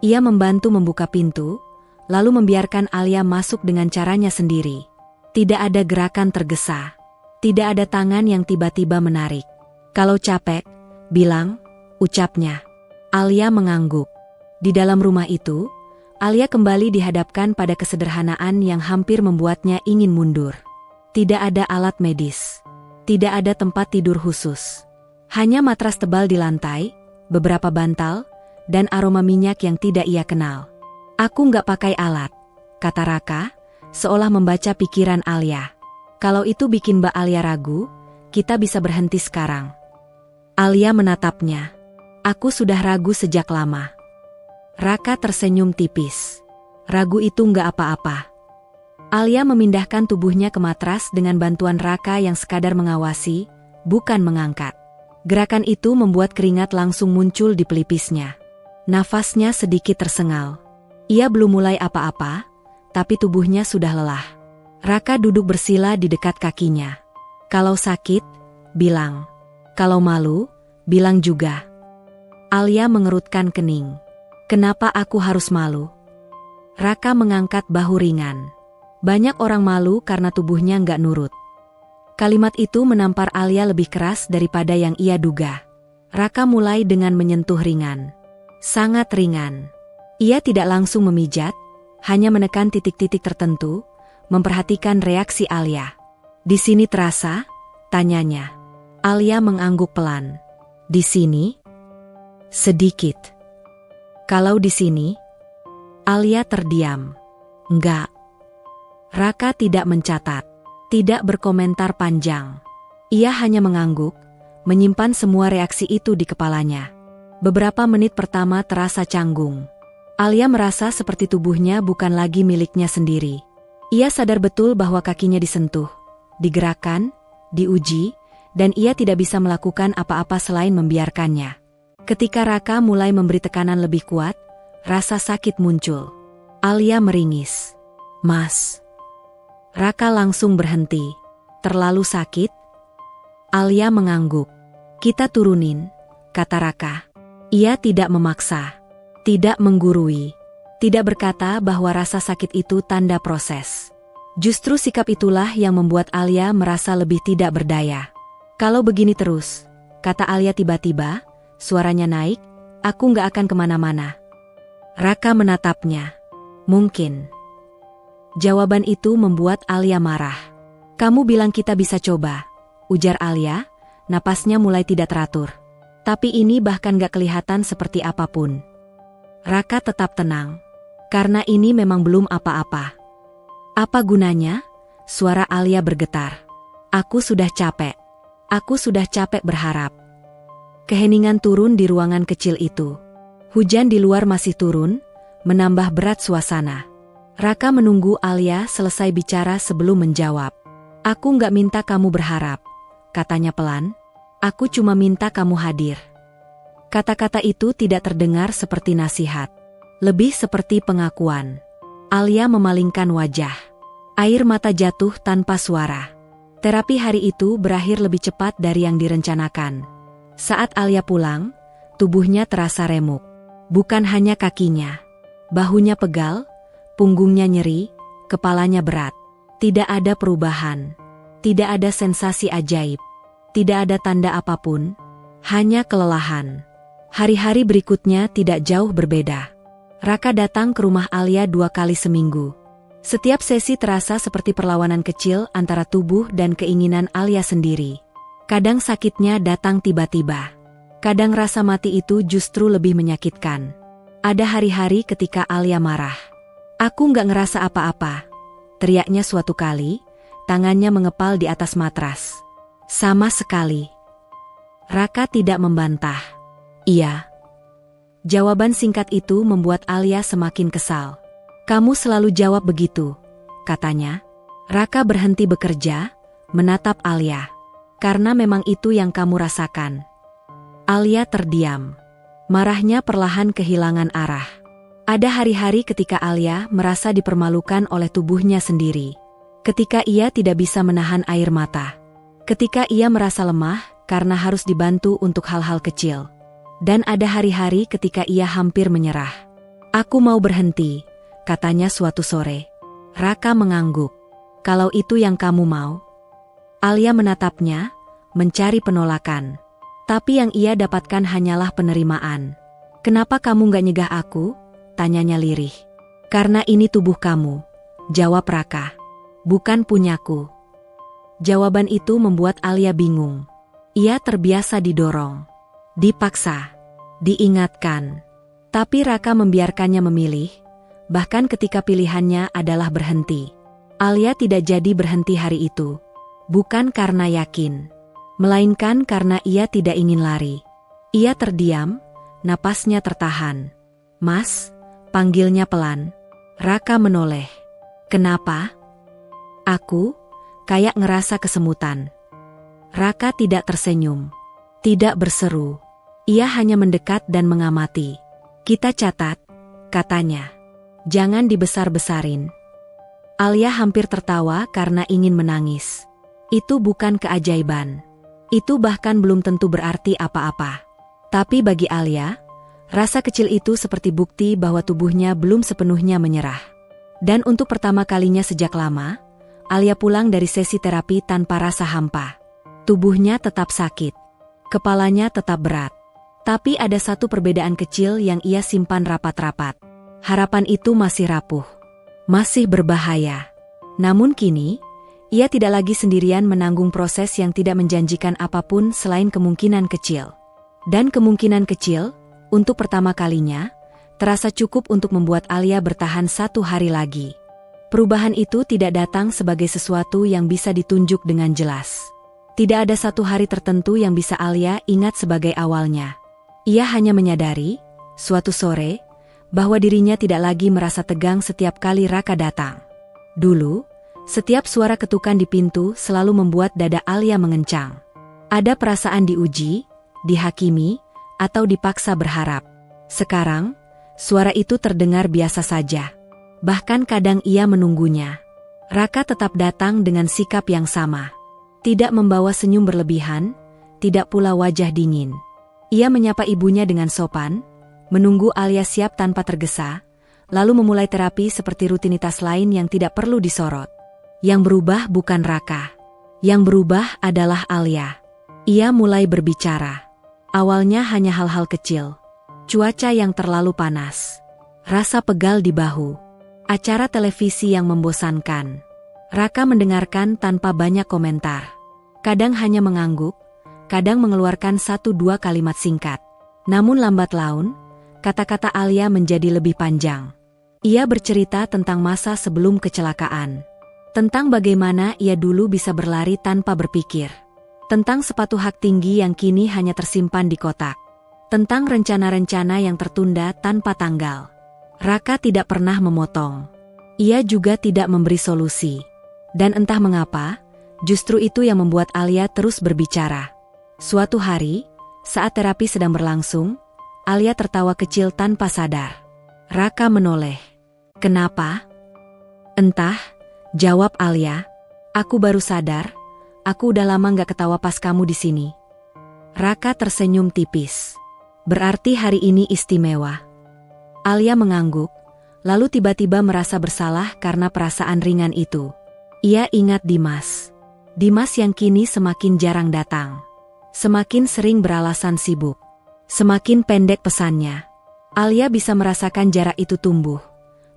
Ia membantu membuka pintu, lalu membiarkan Alia masuk dengan caranya sendiri. Tidak ada gerakan tergesa. Tidak ada tangan yang tiba-tiba menarik. Kalau capek, bilang, ucapnya. Alia mengangguk. Di dalam rumah itu, Alia kembali dihadapkan pada kesederhanaan yang hampir membuatnya ingin mundur. Tidak ada alat medis. Tidak ada tempat tidur khusus. Hanya matras tebal di lantai, beberapa bantal, dan aroma minyak yang tidak ia kenal. Aku nggak pakai alat, kata Raka, seolah membaca pikiran Alia. Kalau itu bikin Mbak Alia ragu, kita bisa berhenti sekarang. Alia menatapnya. Aku sudah ragu sejak lama. Raka tersenyum tipis. Ragu itu nggak apa-apa. Alia memindahkan tubuhnya ke matras dengan bantuan Raka yang sekadar mengawasi, bukan mengangkat. Gerakan itu membuat keringat langsung muncul di pelipisnya. Nafasnya sedikit tersengal. Ia belum mulai apa-apa, tapi tubuhnya sudah lelah. Raka duduk bersila di dekat kakinya. Kalau sakit, bilang. Kalau malu, bilang juga. Alia mengerutkan kening. Kenapa aku harus malu? Raka mengangkat bahu ringan. Banyak orang malu karena tubuhnya nggak nurut. Kalimat itu menampar Alia lebih keras daripada yang ia duga. Raka mulai dengan menyentuh ringan. Sangat ringan. Ia tidak langsung memijat, hanya menekan titik-titik tertentu, memperhatikan reaksi Alia. Di sini terasa? Tanyanya. Alia mengangguk pelan. Di sini? Sedikit. Kalau di sini? Alia terdiam. Enggak. Raka tidak mencatat, tidak berkomentar panjang. Ia hanya mengangguk, menyimpan semua reaksi itu di kepalanya. Beberapa menit pertama terasa canggung. Alia merasa seperti tubuhnya bukan lagi miliknya sendiri. Ia sadar betul bahwa kakinya disentuh, digerakkan, diuji, dan ia tidak bisa melakukan apa-apa selain membiarkannya. Ketika Raka mulai memberi tekanan lebih kuat, rasa sakit muncul. Alia meringis. Mas. Raka langsung berhenti. Terlalu sakit? Alia mengangguk. Kita turunin, kata Raka. Ia tidak memaksa, tidak menggurui, tidak berkata bahwa rasa sakit itu tanda proses. Justru sikap itulah yang membuat Alia merasa lebih tidak berdaya. Kalau begini terus, kata Alia tiba-tiba, suaranya naik, aku nggak akan kemana-mana. Raka menatapnya. Mungkin. Jawaban itu membuat Alia marah. Kamu bilang kita bisa coba, ujar Alia, napasnya mulai tidak teratur. Tapi ini bahkan gak kelihatan seperti apapun. Raka tetap tenang. Karena ini memang belum apa-apa. Apa gunanya? Suara Alia bergetar. Aku sudah capek. Aku sudah capek berharap. Keheningan turun di ruangan kecil itu. Hujan di luar masih turun, menambah berat suasana. Raka menunggu Alia selesai bicara sebelum menjawab. Aku gak minta kamu berharap, katanya pelan. Aku cuma minta kamu hadir. Kata-kata itu tidak terdengar seperti nasihat. Lebih seperti pengakuan. Alia memalingkan wajah. Air mata jatuh tanpa suara. Terapi hari itu berakhir lebih cepat dari yang direncanakan. Saat Alia pulang, tubuhnya terasa remuk. Bukan hanya kakinya. Bahunya pegal, punggungnya nyeri, kepalanya berat. Tidak ada perubahan. Tidak ada sensasi ajaib. Tidak ada tanda apapun, hanya kelelahan. Hari-hari berikutnya tidak jauh berbeda. Raka datang ke rumah Alia 2 kali seminggu. Setiap sesi terasa seperti perlawanan kecil antara tubuh dan keinginan Alia sendiri. Kadang sakitnya datang tiba-tiba. Kadang rasa mati itu justru lebih menyakitkan. Ada hari-hari ketika Alia marah. Aku nggak ngerasa apa-apa, teriaknya suatu kali, tangannya mengepal di atas matras. Sama sekali. Raka tidak membantah. Iya. Jawaban singkat itu membuat Alia semakin kesal. Kamu selalu jawab begitu, katanya. Raka berhenti bekerja, menatap Alia. Karena memang itu yang kamu rasakan. Alia terdiam. Marahnya perlahan kehilangan arah. Ada hari-hari ketika Alia merasa dipermalukan oleh tubuhnya sendiri. Ketika ia tidak bisa menahan air mata. Ketika ia merasa lemah karena harus dibantu untuk hal-hal kecil. Dan ada hari-hari ketika ia hampir menyerah. Aku mau berhenti, katanya suatu sore. Raka mengangguk. Kalau itu yang kamu mau. Alia menatapnya, mencari penolakan. Tapi yang ia dapatkan hanyalah penerimaan. Kenapa kamu gak nyegah aku? Tanyanya lirih. Karena ini tubuh kamu, jawab Raka. Bukan punyaku. Jawaban itu membuat Alia bingung. Ia terbiasa didorong, dipaksa, diingatkan. Tapi Raka membiarkannya memilih, bahkan ketika pilihannya adalah berhenti. Alia tidak jadi berhenti hari itu. Bukan karena yakin, melainkan karena ia tidak ingin lari. Ia terdiam, napasnya tertahan. Mas, panggilnya pelan. Raka menoleh. Kenapa? Aku kayak ngerasa kesemutan. Raka tidak tersenyum. Tidak berseru. Ia hanya mendekat dan mengamati. Kita catat, katanya. Jangan dibesar-besarin. Alia hampir tertawa karena ingin menangis. Itu bukan keajaiban. Itu bahkan belum tentu berarti apa-apa. Tapi bagi Alia, rasa kecil itu seperti bukti bahwa tubuhnya belum sepenuhnya menyerah. Dan untuk pertama kalinya sejak lama, Alia pulang dari sesi terapi tanpa rasa hampa. Tubuhnya tetap sakit. Kepalanya tetap berat. Tapi ada satu perbedaan kecil yang ia simpan rapat-rapat. Harapan itu masih rapuh. Masih berbahaya. Namun kini, ia tidak lagi sendirian menanggung proses yang tidak menjanjikan apapun selain kemungkinan kecil. Dan kemungkinan kecil, untuk pertama kalinya, terasa cukup untuk membuat Alia bertahan 1 hari lagi. Perubahan itu tidak datang sebagai sesuatu yang bisa ditunjuk dengan jelas. Tidak ada satu hari tertentu yang bisa Alia ingat sebagai awalnya. Ia hanya menyadari, suatu sore, bahwa dirinya tidak lagi merasa tegang setiap kali Raka datang. Dulu, setiap suara ketukan di pintu selalu membuat dada Alia mengencang. Ada perasaan diuji, dihakimi, atau dipaksa berharap. Sekarang, suara itu terdengar biasa saja. Bahkan kadang ia menunggunya. Raka tetap datang dengan sikap yang sama. Tidak membawa senyum berlebihan, tidak pula wajah dingin. Ia menyapa ibunya dengan sopan, menunggu Alia siap tanpa tergesa, lalu memulai terapi seperti rutinitas lain yang tidak perlu disorot. Yang berubah bukan Raka. Yang berubah adalah Alia. Ia mulai berbicara. Awalnya hanya hal-hal kecil. Cuaca yang terlalu panas. Rasa pegal di bahu. Acara televisi yang membosankan. Raka mendengarkan tanpa banyak komentar. Kadang hanya mengangguk, kadang mengeluarkan 1-2 kalimat singkat. Namun lambat laun, kata-kata Alia menjadi lebih panjang. Ia bercerita tentang masa sebelum kecelakaan. Tentang bagaimana ia dulu bisa berlari tanpa berpikir. Tentang sepatu hak tinggi yang kini hanya tersimpan di kotak. Tentang rencana-rencana yang tertunda tanpa tanggal. Raka tidak pernah memotong. Ia juga tidak memberi solusi. Dan entah mengapa, justru itu yang membuat Alia terus berbicara. Suatu hari, saat terapi sedang berlangsung, Alia tertawa kecil tanpa sadar. Raka menoleh. "Kenapa?" "Entah," jawab Alia. "Aku baru sadar, aku udah lama gak ketawa pas kamu di sini." Raka tersenyum tipis. "Berarti hari ini istimewa." Alia mengangguk, lalu tiba-tiba merasa bersalah karena perasaan ringan itu. Ia ingat Dimas. Dimas yang kini semakin jarang datang. Semakin sering beralasan sibuk. Semakin pendek pesannya. Alia bisa merasakan jarak itu tumbuh,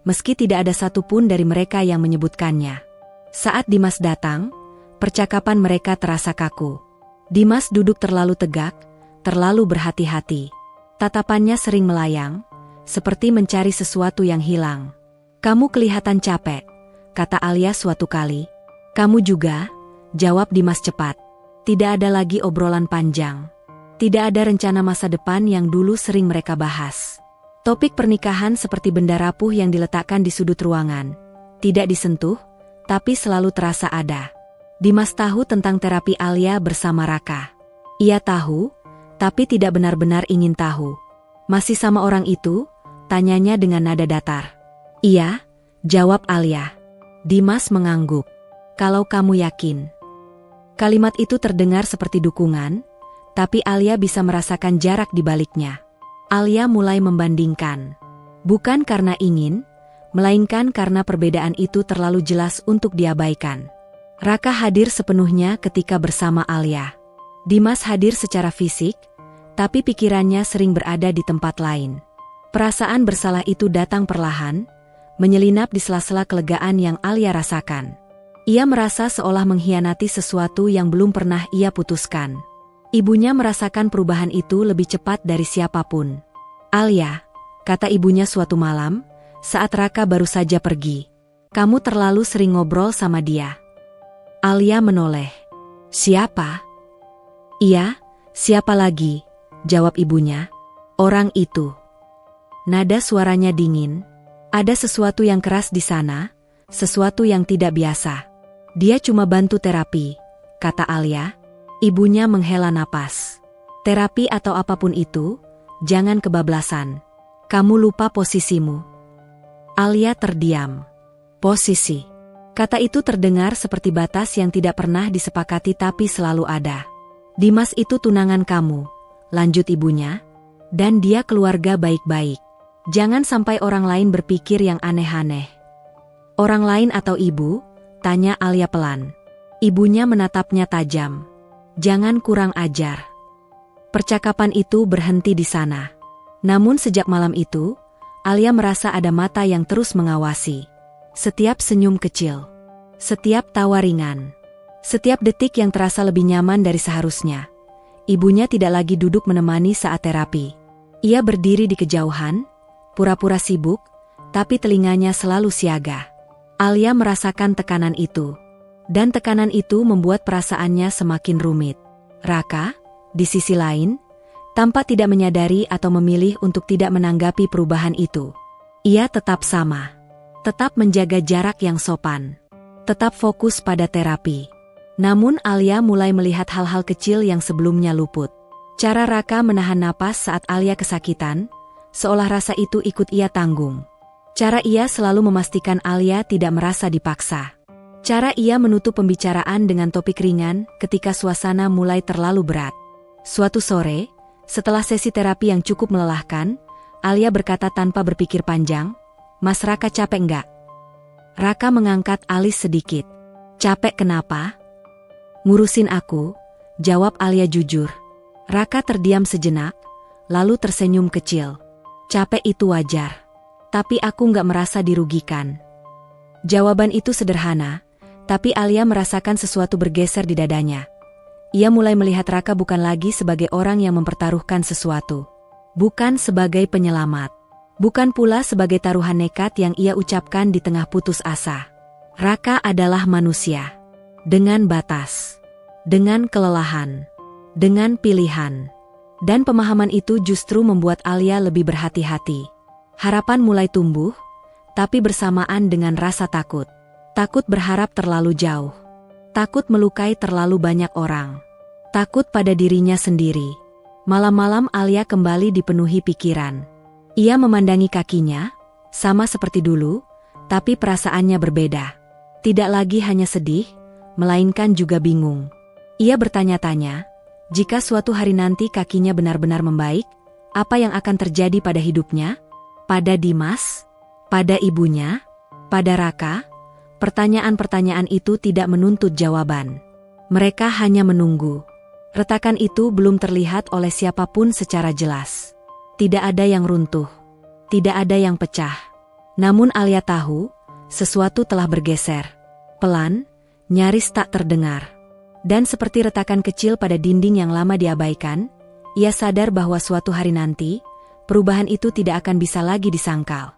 meski tidak ada satupun dari mereka yang menyebutkannya. Saat Dimas datang, percakapan mereka terasa kaku. Dimas duduk terlalu tegak, terlalu berhati-hati. Tatapannya sering melayang, seperti mencari sesuatu yang hilang. "Kamu kelihatan capek," kata Alia suatu kali. "Kamu juga," jawab Dimas cepat. Tidak ada lagi obrolan panjang. Tidak ada rencana masa depan yang dulu sering mereka bahas. Topik pernikahan seperti benda rapuh yang diletakkan di sudut ruangan. Tidak disentuh, tapi selalu terasa ada. Dimas tahu tentang terapi Alia bersama Raka. Ia tahu, tapi tidak benar-benar ingin tahu. "Masih sama orang itu?" tanyanya dengan nada datar. "Iya," jawab Alia. Dimas mengangguk. "Kalau kamu yakin." Kalimat itu terdengar seperti dukungan, tapi Alia bisa merasakan jarak di baliknya. Alia mulai membandingkan. Bukan karena ingin, melainkan karena perbedaan itu terlalu jelas untuk diabaikan. Raka hadir sepenuhnya ketika bersama Alia. Dimas hadir secara fisik, tapi pikirannya sering berada di tempat lain. Perasaan bersalah itu datang perlahan, menyelinap di sela-sela kelegaan yang Alia rasakan. Ia merasa seolah mengkhianati sesuatu yang belum pernah ia putuskan. Ibunya merasakan perubahan itu lebih cepat dari siapapun. "Alia," kata ibunya suatu malam, saat Raka baru saja pergi. "Kamu terlalu sering ngobrol sama dia." Alia menoleh. "Siapa?" "Iya, siapa lagi?" jawab ibunya. "Orang itu." Nada suaranya dingin. Ada sesuatu yang keras di sana, sesuatu yang tidak biasa. "Dia cuma bantu terapi," kata Alia. Ibunya menghela napas. "Terapi atau apapun itu, jangan kebablasan. Kamu lupa posisimu." Alia terdiam. "Posisi." Kata itu terdengar seperti batas yang tidak pernah disepakati tapi selalu ada. "Dimas itu tunangan kamu," lanjut ibunya, "dan dia keluarga baik-baik. Jangan sampai orang lain berpikir yang aneh-aneh." "Orang lain atau ibu?" tanya Alia pelan. Ibunya menatapnya tajam. "Jangan kurang ajar." Percakapan itu berhenti di sana. Namun sejak malam itu, Alia merasa ada mata yang terus mengawasi. Setiap senyum kecil, setiap tawa ringan, setiap detik yang terasa lebih nyaman dari seharusnya. Ibunya tidak lagi duduk menemani saat terapi. Ia berdiri di kejauhan, pura-pura sibuk, tapi telinganya selalu siaga. Alia merasakan tekanan itu. Dan tekanan itu membuat perasaannya semakin rumit. Raka, di sisi lain, tanpa tidak menyadari atau memilih untuk tidak menanggapi perubahan itu. Ia tetap sama. Tetap menjaga jarak yang sopan. Tetap fokus pada terapi. Namun Alia mulai melihat hal-hal kecil yang sebelumnya luput. Cara Raka menahan napas saat Alia kesakitan, seolah rasa itu ikut ia tanggung. Cara ia selalu memastikan Alia tidak merasa dipaksa. Cara ia menutup pembicaraan dengan topik ringan ketika suasana mulai terlalu berat. Suatu sore, setelah sesi terapi yang cukup melelahkan, Alia berkata tanpa berpikir panjang, "Mas Raka capek enggak?" Raka mengangkat alis sedikit. "Capek kenapa?" "Ngurusin aku," jawab Alia jujur. Raka terdiam sejenak, lalu tersenyum kecil. "Capek itu wajar. Tapi aku nggak merasa dirugikan." Jawaban itu sederhana, tapi Alia merasakan sesuatu bergeser di dadanya. Ia mulai melihat Raka bukan lagi sebagai orang yang mempertaruhkan sesuatu. Bukan sebagai penyelamat. Bukan pula sebagai taruhan nekat yang ia ucapkan di tengah putus asa. Raka adalah manusia. Dengan batas. Dengan kelelahan. Dengan pilihan. Dan pemahaman itu justru membuat Alia lebih berhati-hati. Harapan mulai tumbuh, tapi bersamaan dengan rasa takut. Takut berharap terlalu jauh. Takut melukai terlalu banyak orang. Takut pada dirinya sendiri. Malam-malam Alia kembali dipenuhi pikiran. Ia memandangi kakinya, sama seperti dulu, tapi perasaannya berbeda. Tidak lagi hanya sedih, melainkan juga bingung. Ia bertanya-tanya, jika suatu hari nanti kakinya benar-benar membaik, apa yang akan terjadi pada hidupnya? Pada Dimas? Pada ibunya? Pada Raka? Pertanyaan-pertanyaan itu tidak menuntut jawaban. Mereka hanya menunggu. Retakan itu belum terlihat oleh siapapun secara jelas. Tidak ada yang runtuh. Tidak ada yang pecah. Namun Alia tahu, sesuatu telah bergeser. Pelan, nyaris tak terdengar. Dan seperti retakan kecil pada dinding yang lama diabaikan, ia sadar bahwa suatu hari nanti, perubahan itu tidak akan bisa lagi disangkal.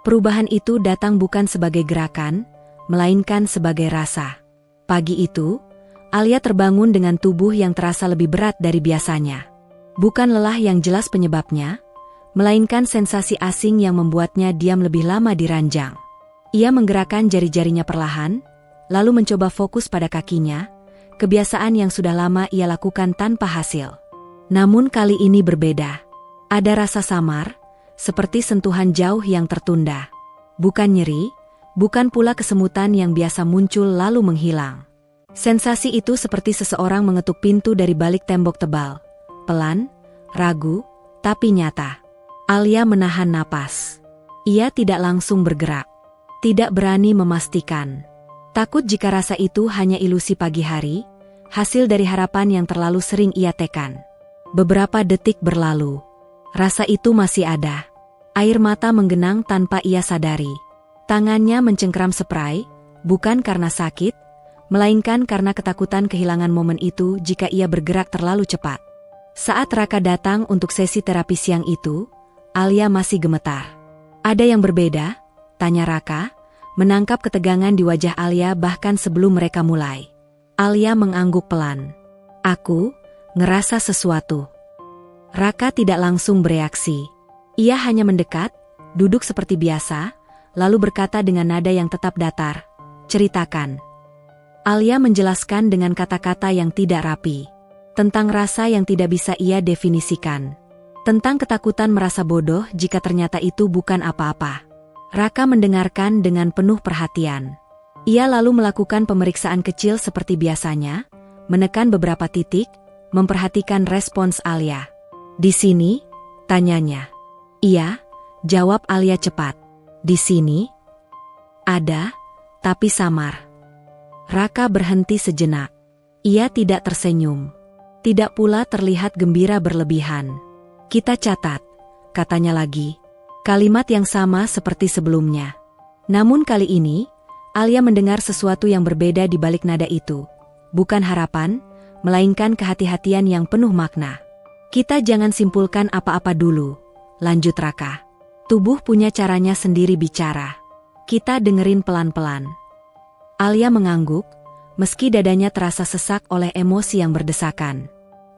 Perubahan itu datang bukan sebagai gerakan, melainkan sebagai rasa. Pagi itu, Alia terbangun dengan tubuh yang terasa lebih berat dari biasanya. Bukan lelah yang jelas penyebabnya, melainkan sensasi asing yang membuatnya diam lebih lama di ranjang. Ia menggerakkan jari-jarinya perlahan, lalu mencoba fokus pada kakinya, kebiasaan yang sudah lama ia lakukan tanpa hasil. Namun kali ini berbeda. Ada rasa samar, seperti sentuhan jauh yang tertunda. Bukan nyeri, bukan pula kesemutan yang biasa muncul lalu menghilang. Sensasi itu seperti seseorang mengetuk pintu dari balik tembok tebal. Pelan, ragu, tapi nyata. Alia menahan napas. Ia tidak langsung bergerak. Tidak berani memastikan. Takut jika rasa itu hanya ilusi pagi hari, hasil dari harapan yang terlalu sering ia tekan. Beberapa detik berlalu. Rasa itu masih ada. Air mata menggenang tanpa ia sadari. Tangannya mencengkeram spray, bukan karena sakit, melainkan karena ketakutan kehilangan momen itu jika ia bergerak terlalu cepat. Saat Raka datang untuk sesi terapi siang itu, Alia masih gemetar. "Ada yang berbeda?" tanya Raka, menangkap ketegangan di wajah Alia bahkan sebelum mereka mulai. Alia mengangguk pelan. "Aku ngerasa sesuatu." Raka tidak langsung bereaksi. Ia hanya mendekat, duduk seperti biasa, lalu berkata dengan nada yang tetap datar, "Ceritakan." Alia menjelaskan dengan kata-kata yang tidak rapi. Tentang rasa yang tidak bisa ia definisikan. Tentang ketakutan merasa bodoh jika ternyata itu bukan apa-apa. Raka mendengarkan dengan penuh perhatian. Ia lalu melakukan pemeriksaan kecil seperti biasanya, menekan beberapa titik, memperhatikan respons Alia. "Di sini?" tanyanya. "Iya," jawab Alia cepat. "Di sini?" "Ada, tapi samar." Raka berhenti sejenak. Ia tidak tersenyum. Tidak pula terlihat gembira berlebihan. "Kita catat," katanya lagi. Kalimat yang sama seperti sebelumnya. Namun kali ini, Alia mendengar sesuatu yang berbeda di balik nada itu. Bukan harapan, melainkan kehati-hatian yang penuh makna. "Kita jangan simpulkan apa-apa dulu," lanjut Raka. "Tubuh punya caranya sendiri bicara. Kita dengerin pelan-pelan." Alia mengangguk, meski dadanya terasa sesak oleh emosi yang berdesakan.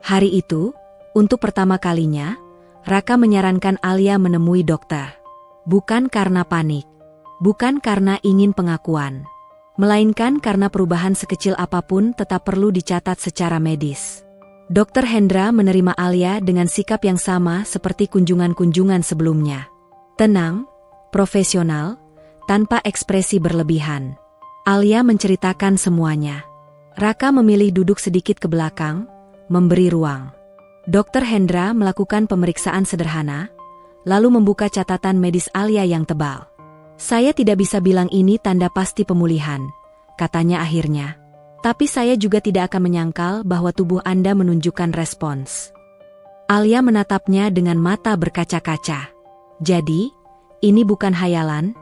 Hari itu, untuk pertama kalinya, Raka menyarankan Alia menemui dokter. Bukan karena panik, bukan karena ingin pengakuan, melainkan karena perubahan sekecil apapun tetap perlu dicatat secara medis. Dr. Hendra menerima Alia dengan sikap yang sama seperti kunjungan-kunjungan sebelumnya. Tenang, profesional, tanpa ekspresi berlebihan. Alia menceritakan semuanya. Raka memilih duduk sedikit ke belakang, memberi ruang. Dr. Hendra melakukan pemeriksaan sederhana, lalu membuka catatan medis Alia yang tebal. Saya tidak bisa bilang ini tanda pasti pemulihan, katanya akhirnya. Tapi saya juga tidak akan menyangkal bahwa tubuh Anda menunjukkan respons. Alia menatapnya dengan mata berkaca-kaca. Jadi, ini bukan hayalan?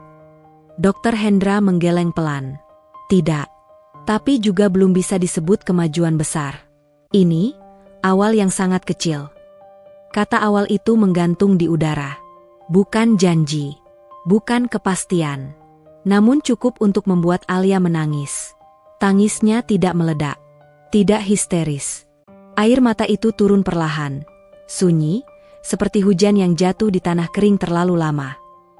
Dr. Hendra menggeleng pelan. Tidak. Tapi juga belum bisa disebut kemajuan besar. Ini awal yang sangat kecil. Kata awal itu menggantung di udara. Bukan janji. Bukan kepastian. Namun cukup untuk membuat Alia menangis. Tangisnya tidak meledak. Tidak histeris. Air mata itu turun perlahan. Sunyi, seperti hujan yang jatuh di tanah kering terlalu lama.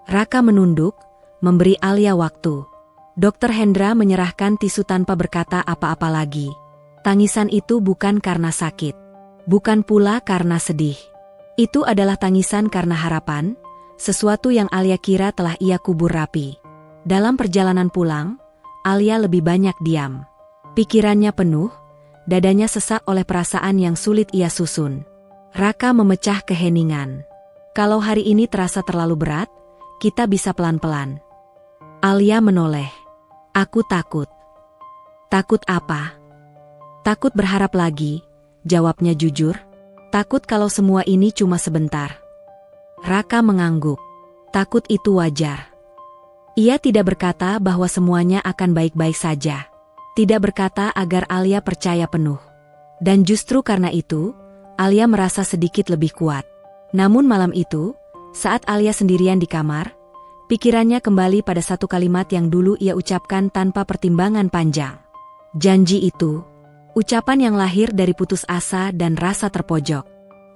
Raka menunduk, memberi Alia waktu. Dr. Hendra menyerahkan tisu tanpa berkata apa-apa lagi. Tangisan itu bukan karena sakit. Bukan pula karena sedih. Itu adalah tangisan karena harapan, sesuatu yang Alia kira telah ia kubur rapi. Dalam perjalanan pulang, Alia lebih banyak diam. Pikirannya penuh, dadanya sesak oleh perasaan yang sulit ia susun. Raka memecah keheningan. Kalau hari ini terasa terlalu berat, kita bisa pelan-pelan. Alia menoleh. Aku takut. Takut apa? Takut berharap lagi, jawabnya jujur. Takut kalau semua ini cuma sebentar. Raka mengangguk. Takut itu wajar. Ia tidak berkata bahwa semuanya akan baik-baik saja. Tidak berkata agar Alia percaya penuh. Dan justru karena itu, Alia merasa sedikit lebih kuat. Namun malam itu, saat Alia sendirian di kamar, pikirannya kembali pada satu kalimat yang dulu ia ucapkan tanpa pertimbangan panjang. Janji itu. Ucapan yang lahir dari putus asa dan rasa terpojok.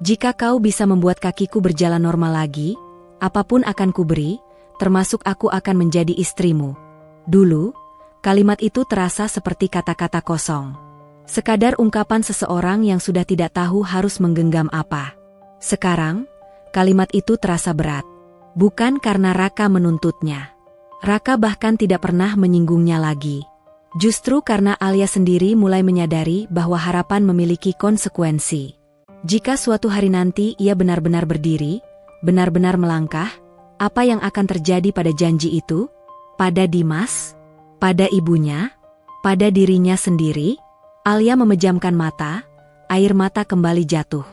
Jika kau bisa membuat kakiku berjalan normal lagi, apapun akan kuberi, termasuk aku akan menjadi istrimu. Dulu, kalimat itu terasa seperti kata-kata kosong. Sekadar ungkapan seseorang yang sudah tidak tahu harus menggenggam apa. Sekarang, kalimat itu terasa berat. Bukan karena Raka menuntutnya. Raka bahkan tidak pernah menyinggungnya lagi. Justru karena Alia sendiri mulai menyadari bahwa harapan memiliki konsekuensi. Jika suatu hari nanti ia benar-benar berdiri, benar-benar melangkah, apa yang akan terjadi pada janji itu? Pada Dimas? Pada ibunya? Pada dirinya sendiri? Alia memejamkan mata, air mata kembali jatuh.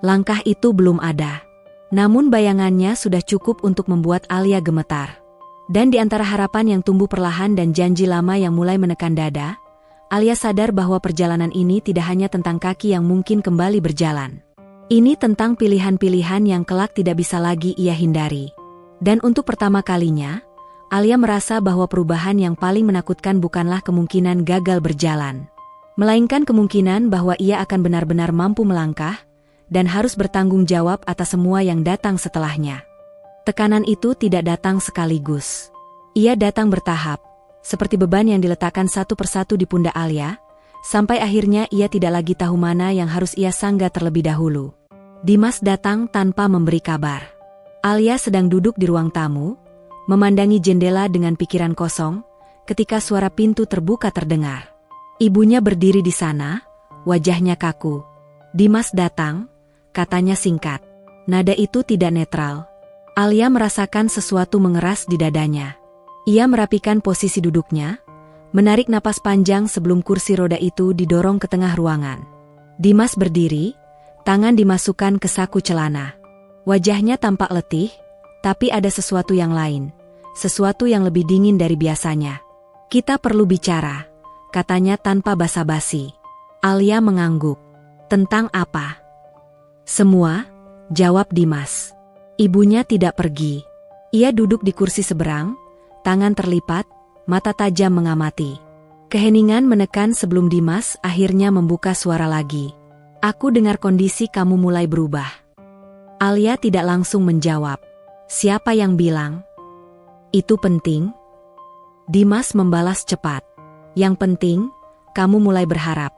Langkah itu belum ada. Namun bayangannya sudah cukup untuk membuat Alia gemetar. Dan di antara harapan yang tumbuh perlahan dan janji lama yang mulai menekan dada, Alia sadar bahwa perjalanan ini tidak hanya tentang kaki yang mungkin kembali berjalan. Ini tentang pilihan-pilihan yang kelak tidak bisa lagi ia hindari. Dan untuk pertama kalinya, Alia merasa bahwa perubahan yang paling menakutkan bukanlah kemungkinan gagal berjalan, melainkan kemungkinan bahwa ia akan benar-benar mampu melangkah, dan harus bertanggung jawab atas semua yang datang setelahnya. Tekanan itu tidak datang sekaligus. Ia datang bertahap, seperti beban yang diletakkan satu persatu di pundak Alia, sampai akhirnya ia tidak lagi tahu mana yang harus ia sanggah terlebih dahulu. Dimas datang tanpa memberi kabar. Alia sedang duduk di ruang tamu, memandangi jendela dengan pikiran kosong, ketika suara pintu terbuka terdengar. Ibunya berdiri di sana, wajahnya kaku. Dimas datang, katanya singkat. Nada itu tidak netral. Alia merasakan sesuatu mengeras di dadanya. Ia merapikan posisi duduknya, menarik napas panjang sebelum kursi roda itu didorong ke tengah ruangan. Dimas berdiri, tangan dimasukkan ke saku celana. Wajahnya tampak letih, tapi ada sesuatu yang lain, sesuatu yang lebih dingin dari biasanya. Kita perlu bicara, katanya tanpa basa-basi. Alia mengangguk. Tentang apa? Semua, jawab Dimas. Ibunya tidak pergi. Ia duduk di kursi seberang, tangan terlipat, mata tajam mengamati. Keheningan menekan sebelum Dimas akhirnya membuka suara lagi. Aku dengar kondisi kamu mulai berubah. Alia tidak langsung menjawab. Siapa yang bilang? Itu penting? Dimas membalas cepat. Yang penting, kamu mulai berharap.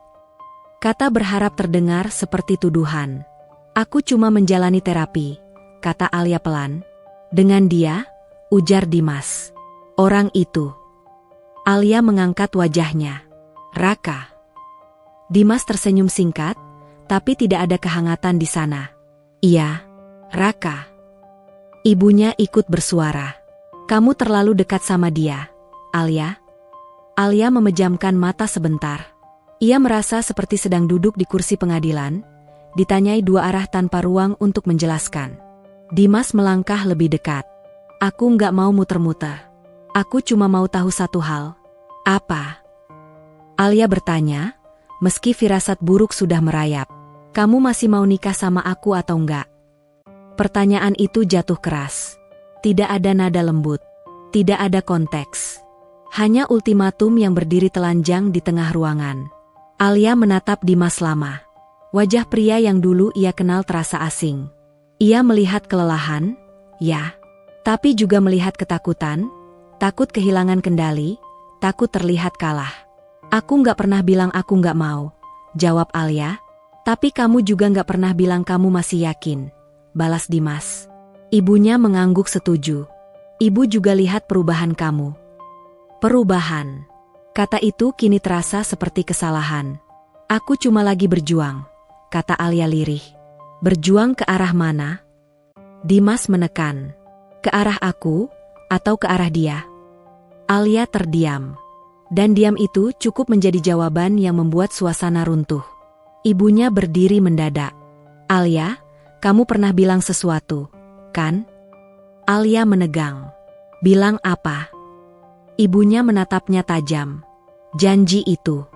Kata berharap terdengar seperti tuduhan. Aku cuma menjalani terapi, kata Alia pelan. Dengan dia, ujar Dimas. Orang itu. Alia mengangkat wajahnya. Raka. Dimas tersenyum singkat, Tapi tidak ada kehangatan di sana. Iya, Raka. Ibunya ikut bersuara. Kamu terlalu dekat sama dia, Alia. Alia memejamkan mata sebentar. Ia merasa seperti sedang duduk di kursi pengadilan, ditanyai dua arah tanpa ruang untuk menjelaskan. Dimas melangkah lebih dekat. Aku nggak mau muter-muter. Aku cuma mau tahu satu hal. Apa? Alia bertanya, meski firasat buruk sudah merayap. Kamu masih mau nikah sama aku atau enggak? Pertanyaan itu jatuh keras. Tidak ada nada lembut. Tidak ada konteks. Hanya ultimatum yang berdiri telanjang di tengah ruangan. Alia menatap Dimas lama. Wajah pria yang dulu ia kenal terasa asing. Ia melihat kelelahan, ya. Tapi juga melihat ketakutan, takut kehilangan kendali, takut terlihat kalah. Aku nggak pernah bilang aku nggak mau, jawab Alia. Tapi kamu juga nggak pernah bilang kamu masih yakin, balas Dimas. Ibunya mengangguk setuju. Ibu juga lihat perubahan kamu. Perubahan. Kata itu kini terasa seperti kesalahan. Aku cuma lagi berjuang, kata Alia lirih. Berjuang ke arah mana? Dimas menekan. Ke arah aku, atau ke arah dia? Alia terdiam. Dan diam itu cukup menjadi jawaban yang membuat suasana runtuh. Ibunya berdiri mendadak. Alia, kamu pernah bilang sesuatu, kan? Alia menegang. Bilang apa? Ibunya menatapnya tajam. Janji itu.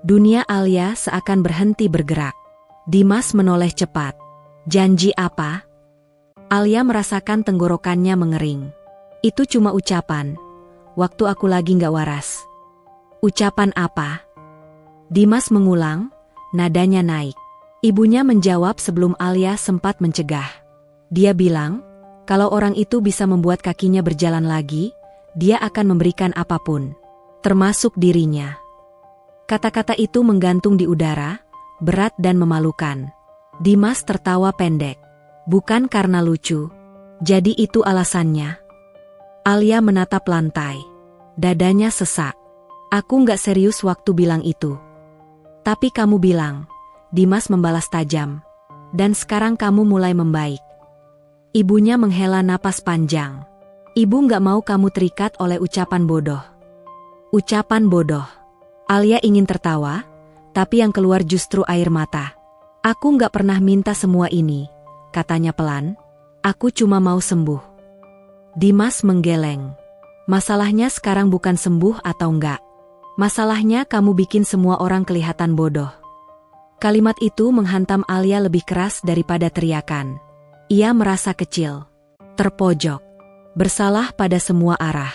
Dunia Alia seakan berhenti bergerak. Dimas menoleh cepat. Janji apa? Alia merasakan tenggorokannya mengering. Itu cuma ucapan. Waktu aku lagi nggak waras. Ucapan apa? Dimas mengulang, nadanya naik. Ibunya menjawab sebelum Alia sempat mencegah. Dia bilang, kalau orang itu bisa membuat kakinya berjalan lagi, dia akan memberikan apapun, termasuk dirinya. Kata-kata itu menggantung di udara, berat dan memalukan. Dimas tertawa pendek. Bukan karena lucu. Jadi itu alasannya. Alia menatap lantai. Dadanya sesak. Aku nggak serius waktu bilang itu. Tapi kamu bilang, Dimas membalas tajam. Dan sekarang kamu mulai membaik. Ibunya menghela napas panjang. Ibu nggak mau kamu terikat oleh ucapan bodoh. Ucapan bodoh. Alia ingin tertawa, tapi yang keluar justru air mata. Aku nggak pernah minta semua ini, katanya pelan. Aku cuma mau sembuh. Dimas menggeleng. Masalahnya sekarang bukan sembuh atau enggak. Masalahnya kamu bikin semua orang kelihatan bodoh. Kalimat itu menghantam Alia lebih keras daripada teriakan. Ia merasa kecil, terpojok, bersalah pada semua arah.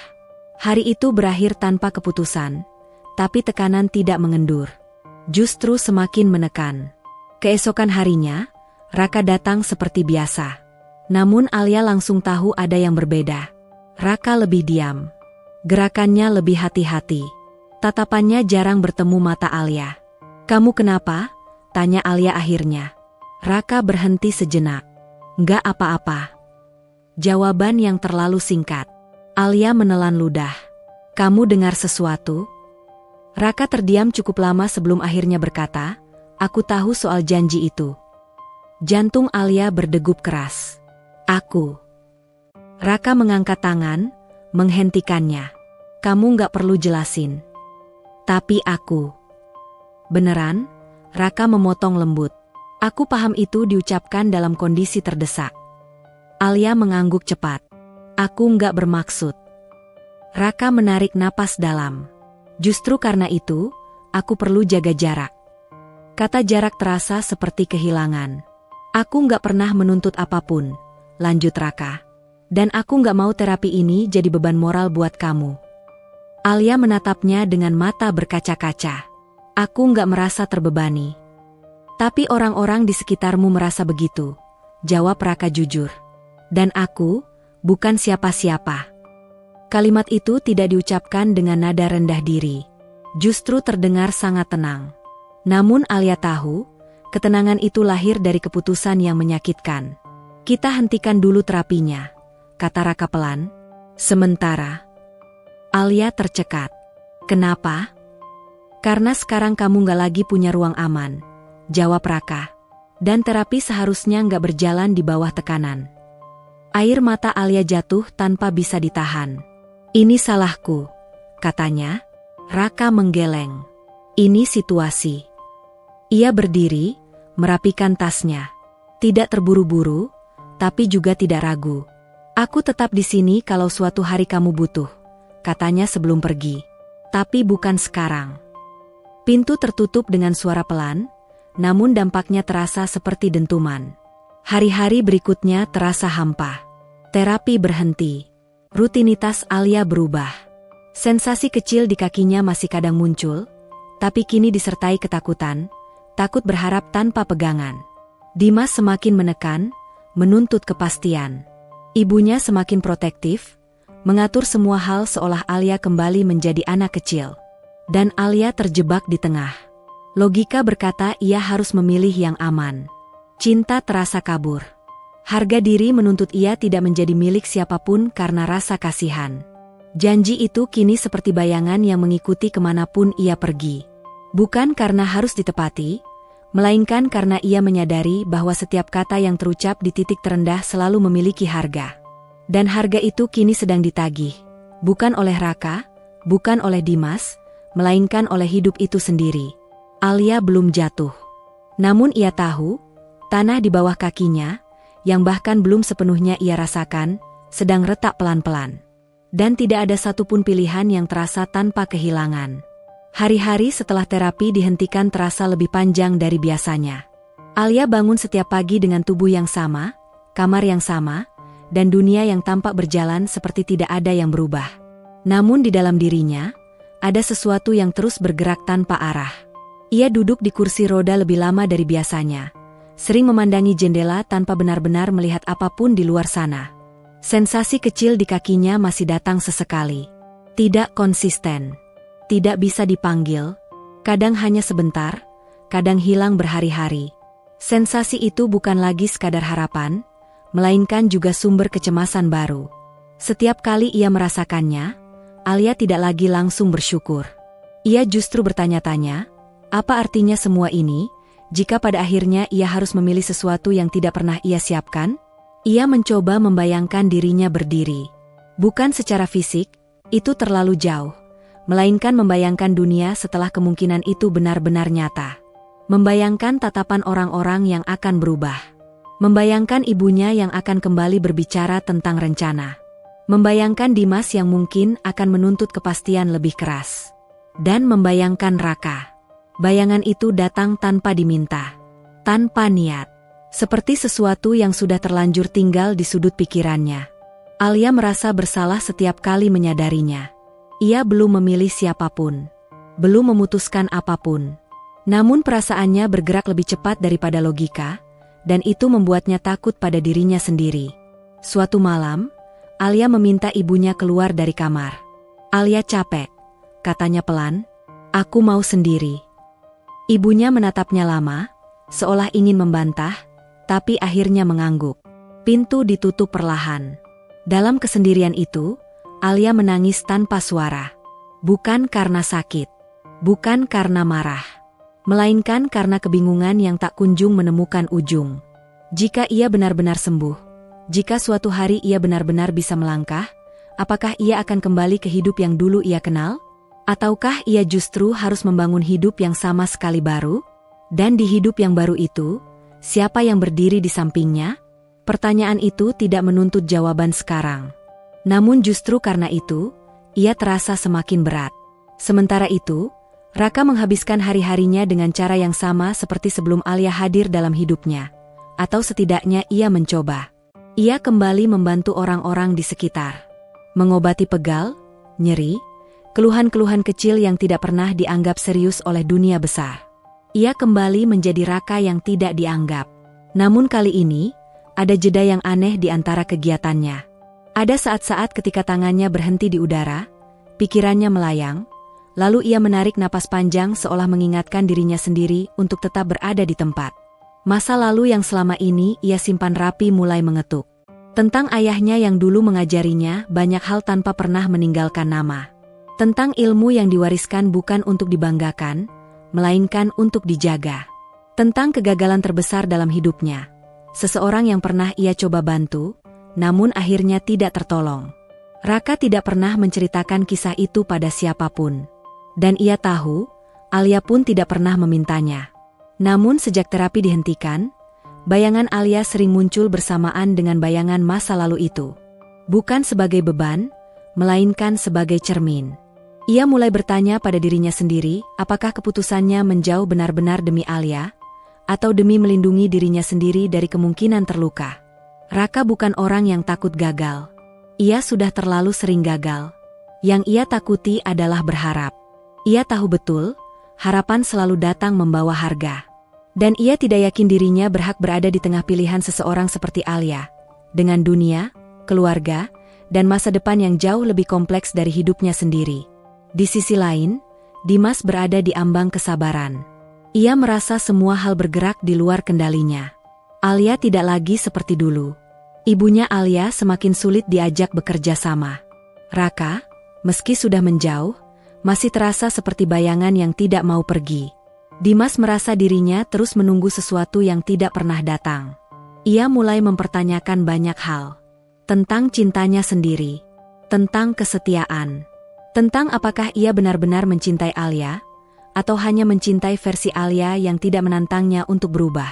Hari itu berakhir tanpa keputusan, tapi tekanan tidak mengendur. Justru semakin menekan. Keesokan harinya, Raka datang seperti biasa. Namun Alia langsung tahu ada yang berbeda. Raka lebih diam. Gerakannya lebih hati-hati. Tatapannya jarang bertemu mata Alia. Kamu kenapa? Tanya Alia akhirnya. Raka berhenti sejenak. Nggak apa-apa. Jawaban yang terlalu singkat. Alia menelan ludah. Kamu dengar sesuatu? Raka terdiam cukup lama sebelum akhirnya berkata, aku tahu soal janji itu. Jantung Alia berdegup keras. Aku. Raka mengangkat tangan, menghentikannya. Kamu nggak perlu jelasin. Tapi aku. Beneran? Raka memotong lembut. Aku paham itu diucapkan dalam kondisi terdesak. Alia mengangguk cepat. Aku nggak bermaksud. Raka menarik napas dalam. Justru karena itu, aku perlu jaga jarak. Kata jarak terasa seperti kehilangan. Aku nggak pernah menuntut apapun, lanjut Raka. Dan aku nggak mau terapi ini jadi beban moral buat kamu. Alia menatapnya dengan mata berkaca-kaca. Aku nggak merasa terbebani. Tapi orang-orang di sekitarmu merasa begitu, jawab Raka jujur. Dan aku, bukan siapa-siapa. Kalimat itu tidak diucapkan dengan nada rendah diri. Justru terdengar sangat tenang. Namun Alia tahu, ketenangan itu lahir dari keputusan yang menyakitkan. Kita hentikan dulu terapinya, kata Raka pelan. Sementara, Alia tercekat. Kenapa? Karena sekarang kamu gak lagi punya ruang aman. jawab Raka. Dan terapi seharusnya nggak berjalan di bawah tekanan. Air mata Alia jatuh tanpa bisa ditahan. Ini salahku, katanya. Raka menggeleng. Ini situasi. Ia berdiri, merapikan tasnya. Tidak terburu-buru, tapi juga tidak ragu. Aku tetap di sini kalau suatu hari kamu butuh, katanya sebelum pergi. Tapi bukan sekarang. Pintu tertutup dengan suara pelan, namun dampaknya terasa seperti dentuman. Hari-hari berikutnya terasa hampa. Terapi berhenti. Rutinitas Alia berubah. Sensasi kecil di kakinya masih kadang muncul, tapi kini disertai ketakutan, takut berharap tanpa pegangan. Dimas semakin menekan, menuntut kepastian. Ibunya semakin protektif, mengatur semua hal seolah Alia kembali menjadi anak kecil. Dan Alia terjebak di tengah. Logika berkata ia harus memilih yang aman. Cinta terasa kabur. Harga diri menuntut ia tidak menjadi milik siapapun karena rasa kasihan. Janji itu kini seperti bayangan yang mengikuti kemanapun ia pergi. Bukan karena harus ditepati, melainkan karena ia menyadari bahwa setiap kata yang terucap di titik terendah selalu memiliki harga. Dan harga itu kini sedang ditagih, bukan oleh Raka, bukan oleh Dimas, melainkan oleh hidup itu sendiri. Alia belum jatuh. Namun ia tahu, tanah di bawah kakinya, yang bahkan belum sepenuhnya ia rasakan, sedang retak pelan-pelan. Dan tidak ada satupun pilihan yang terasa tanpa kehilangan. Hari-hari setelah terapi dihentikan terasa lebih panjang dari biasanya. Alia bangun setiap pagi dengan tubuh yang sama, kamar yang sama, dan dunia yang tampak berjalan seperti tidak ada yang berubah. Namun di dalam dirinya, ada sesuatu yang terus bergerak tanpa arah. Ia duduk di kursi roda lebih lama dari biasanya, sering memandangi jendela tanpa benar-benar melihat apapun di luar sana. Sensasi kecil di kakinya masih datang sesekali. Tidak konsisten. Tidak bisa dipanggil, kadang hanya sebentar, kadang hilang berhari-hari. Sensasi itu bukan lagi sekadar harapan, melainkan juga sumber kecemasan baru. Setiap kali ia merasakannya, Alia tidak lagi langsung bersyukur. Ia justru bertanya-tanya, apa artinya semua ini, jika pada akhirnya ia harus memilih sesuatu yang tidak pernah ia siapkan? Ia mencoba membayangkan dirinya berdiri. Bukan secara fisik, itu terlalu jauh. Melainkan membayangkan dunia setelah kemungkinan itu benar-benar nyata. Membayangkan tatapan orang-orang yang akan berubah. Membayangkan ibunya yang akan kembali berbicara tentang rencana. Membayangkan Dimas yang mungkin akan menuntut kepastian lebih keras. Dan membayangkan Raka. Bayangan itu datang tanpa diminta. Tanpa niat. Seperti sesuatu yang sudah terlanjur tinggal di sudut pikirannya. Alia merasa bersalah setiap kali menyadarinya. Ia belum memilih siapapun, belum memutuskan apapun. Namun perasaannya bergerak lebih cepat daripada logika, dan itu membuatnya takut pada dirinya sendiri. Suatu malam, Alia meminta ibunya keluar dari kamar. Alia capek, katanya pelan, aku mau sendiri. Ibunya menatapnya lama, seolah ingin membantah, tapi akhirnya mengangguk. Pintu ditutup perlahan. Dalam kesendirian itu, Alia menangis tanpa suara. Bukan karena sakit. Bukan karena marah. Melainkan karena kebingungan yang tak kunjung menemukan ujung. Jika ia benar-benar sembuh, jika suatu hari ia benar-benar bisa melangkah, apakah ia akan kembali ke hidup yang dulu ia kenal? Ataukah ia justru harus membangun hidup yang sama sekali baru? Dan di hidup yang baru itu, siapa yang berdiri di sampingnya? Pertanyaan itu tidak menuntut jawaban sekarang. Namun justru karena itu, ia terasa semakin berat. Sementara itu, Raka menghabiskan hari-harinya dengan cara yang sama seperti sebelum Alia hadir dalam hidupnya. Atau setidaknya ia mencoba. Ia kembali membantu orang-orang di sekitar. Mengobati pegal, nyeri, keluhan-keluhan kecil yang tidak pernah dianggap serius oleh dunia besar. Ia kembali menjadi Raka yang tidak dianggap. Namun kali ini, ada jeda yang aneh di antara kegiatannya. Ada saat-saat ketika tangannya berhenti di udara, pikirannya melayang, lalu ia menarik napas panjang seolah mengingatkan dirinya sendiri untuk tetap berada di tempat. Masa lalu yang selama ini ia simpan rapi mulai mengetuk. Tentang ayahnya yang dulu mengajarinya banyak hal tanpa pernah meninggalkan nama. Tentang ilmu yang diwariskan bukan untuk dibanggakan, melainkan untuk dijaga. Tentang kegagalan terbesar dalam hidupnya. Seseorang yang pernah ia coba bantu, namun akhirnya tidak tertolong. Raka tidak pernah menceritakan kisah itu pada siapapun. Dan ia tahu, Alia pun tidak pernah memintanya. Namun sejak terapi dihentikan, bayangan Alia sering muncul bersamaan dengan bayangan masa lalu itu. Bukan sebagai beban, melainkan sebagai cermin. Ia mulai bertanya pada dirinya sendiri, apakah keputusannya menjauh benar-benar demi Alia, atau demi melindungi dirinya sendiri dari kemungkinan terluka. Raka bukan orang yang takut gagal. Ia sudah terlalu sering gagal. Yang ia takuti adalah berharap. Ia tahu betul, harapan selalu datang membawa harga. Dan ia tidak yakin dirinya berhak berada di tengah pilihan seseorang seperti Alia, dengan dunia, keluarga, dan masa depan yang jauh lebih kompleks dari hidupnya sendiri. Di sisi lain, Dimas berada di ambang kesabaran. Ia merasa semua hal bergerak di luar kendalinya. Alia tidak lagi seperti dulu. Ibunya Alia semakin sulit diajak bekerja sama. Raka, meski sudah menjauh, masih terasa seperti bayangan yang tidak mau pergi. Dimas merasa dirinya terus menunggu sesuatu yang tidak pernah datang. Ia mulai mempertanyakan banyak hal. Tentang cintanya sendiri. Tentang kesetiaan. Tentang apakah ia benar-benar mencintai Alia, atau hanya mencintai versi Alia yang tidak menantangnya untuk berubah.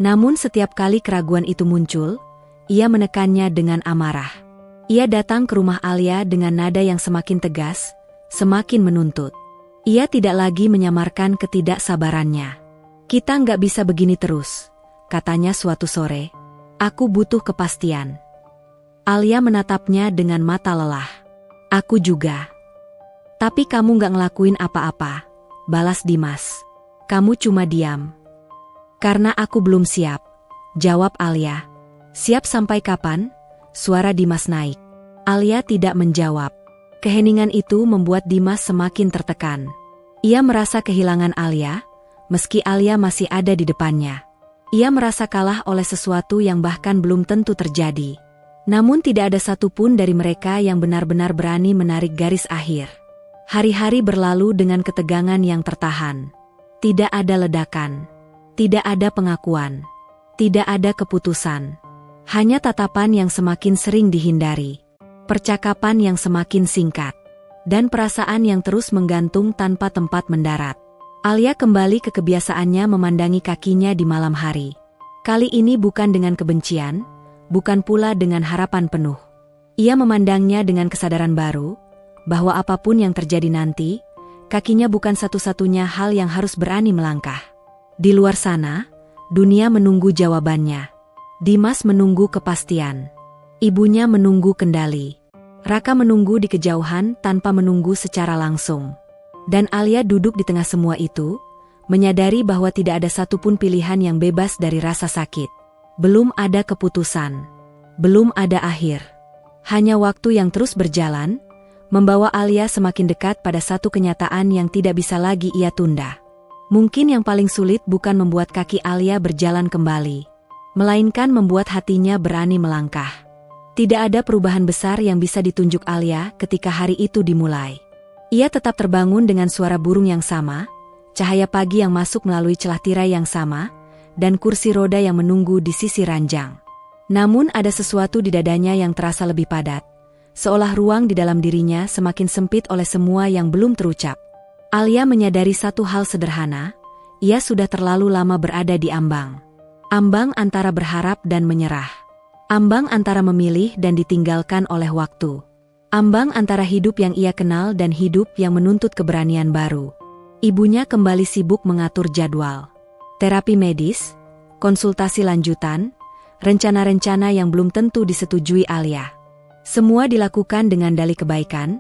Namun setiap kali keraguan itu muncul, ia menekannya dengan amarah. Ia datang ke rumah Alia dengan nada yang semakin tegas, semakin menuntut. Ia tidak lagi menyamarkan ketidaksabarannya. Kita nggak bisa begini terus, katanya suatu sore. Aku butuh kepastian. Alia menatapnya dengan mata lelah. Aku juga. Tapi kamu nggak ngelakuin apa-apa, balas Dimas. Kamu cuma diam. Karena aku belum siap, jawab Alia. Siap sampai kapan? Suara Dimas naik. Alia tidak menjawab. Keheningan itu membuat Dimas semakin tertekan. Ia merasa kehilangan Alia, meski Alia masih ada di depannya. Ia merasa kalah oleh sesuatu yang bahkan belum tentu terjadi. Namun tidak ada satupun dari mereka yang benar-benar berani menarik garis akhir. Hari-hari berlalu dengan ketegangan yang tertahan. Tidak ada ledakan. Tidak ada pengakuan. Tidak ada keputusan. Hanya tatapan yang semakin sering dihindari. Percakapan yang semakin singkat. Dan perasaan yang terus menggantung tanpa tempat mendarat. Alia kembali ke kebiasaannya memandangi kakinya di malam hari. Kali ini bukan dengan kebencian, bukan pula dengan harapan penuh. Ia memandangnya dengan kesadaran baru, bahwa apapun yang terjadi nanti, kakinya bukan satu-satunya hal yang harus berani melangkah. Di luar sana, dunia menunggu jawabannya. Dimas menunggu kepastian. Ibunya menunggu kendali. Raka menunggu di kejauhan tanpa menunggu secara langsung. Dan Alia duduk di tengah semua itu, menyadari bahwa tidak ada satupun pilihan yang bebas dari rasa sakit. Belum ada keputusan. Belum ada akhir. Hanya waktu yang terus berjalan, membawa Alia semakin dekat pada satu kenyataan yang tidak bisa lagi ia tunda. Mungkin yang paling sulit bukan membuat kaki Alia berjalan kembali, melainkan membuat hatinya berani melangkah. Tidak ada perubahan besar yang bisa ditunjuk Alia ketika hari itu dimulai. Ia tetap terbangun dengan suara burung yang sama, cahaya pagi yang masuk melalui celah tirai yang sama, dan kursi roda yang menunggu di sisi ranjang. Namun ada sesuatu di dadanya yang terasa lebih padat. Seolah ruang di dalam dirinya semakin sempit oleh semua yang belum terucap. Alia menyadari satu hal sederhana, ia sudah terlalu lama berada di ambang. Ambang antara berharap dan menyerah. Ambang antara memilih dan ditinggalkan oleh waktu. Ambang antara hidup yang ia kenal dan hidup yang menuntut keberanian baru. Ibunya kembali sibuk mengatur jadwal. Terapi medis, konsultasi lanjutan, rencana-rencana yang belum tentu disetujui Alia. Semua dilakukan dengan dalih kebaikan,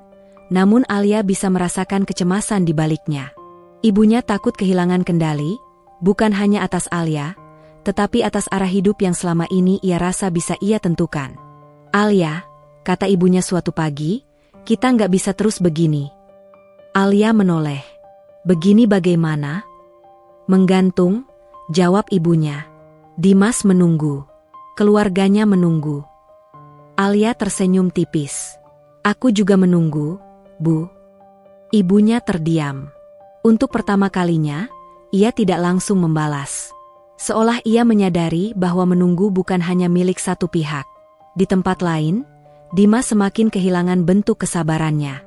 namun Alia bisa merasakan kecemasan di baliknya. Ibunya takut kehilangan kendali, bukan hanya atas Alia, tetapi atas arah hidup yang selama ini ia rasa bisa ia tentukan. Alia, kata ibunya suatu pagi, kita nggak bisa terus begini. Alia menoleh. Begini bagaimana? Menggantung, jawab ibunya. Dimas menunggu. Keluarganya menunggu. Alia tersenyum tipis. Aku juga menunggu, Bu. Ibunya terdiam. Untuk pertama kalinya, ia tidak langsung membalas. Seolah ia menyadari bahwa menunggu bukan hanya milik satu pihak. Di tempat lain, Dimas semakin kehilangan bentuk kesabarannya.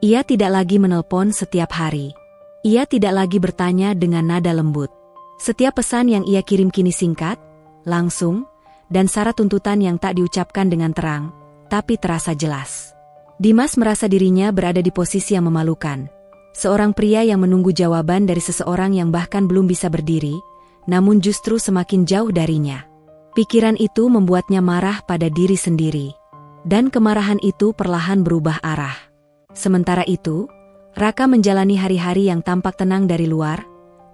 Ia tidak lagi menelpon setiap hari. Ia tidak lagi bertanya dengan nada lembut. Setiap pesan yang ia kirim kini singkat, langsung, dan syarat tuntutan yang tak diucapkan dengan terang, tapi terasa jelas. Dimas merasa dirinya berada di posisi yang memalukan. Seorang pria yang menunggu jawaban dari seseorang yang bahkan belum bisa berdiri, namun justru semakin jauh darinya. Pikiran itu membuatnya marah pada diri sendiri. Dan kemarahan itu perlahan berubah arah. Sementara itu, Raka menjalani hari-hari yang tampak tenang dari luar,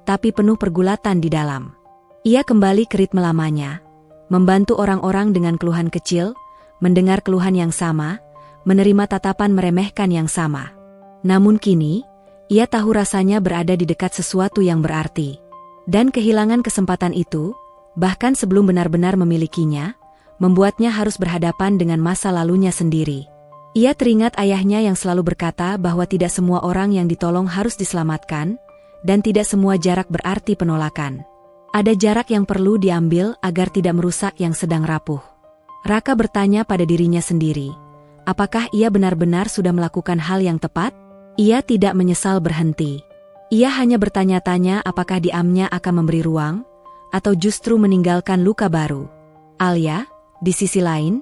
tapi penuh pergulatan di dalam. Ia kembali ke ritme lamanya, membantu orang-orang dengan keluhan kecil, mendengar keluhan yang sama, menerima tatapan meremehkan yang sama. Namun kini, ia tahu rasanya berada di dekat sesuatu yang berarti. Dan kehilangan kesempatan itu, bahkan sebelum benar-benar memilikinya, membuatnya harus berhadapan dengan masa lalunya sendiri. Ia teringat ayahnya yang selalu berkata bahwa tidak semua orang yang ditolong harus diselamatkan, dan tidak semua jarak berarti penolakan. Ada jarak yang perlu diambil agar tidak merusak yang sedang rapuh. Raka bertanya pada dirinya sendiri, apakah ia benar-benar sudah melakukan hal yang tepat? Ia tidak menyesal berhenti. Ia hanya bertanya-tanya apakah diamnya akan memberi ruang, atau justru meninggalkan luka baru. Alia, di sisi lain,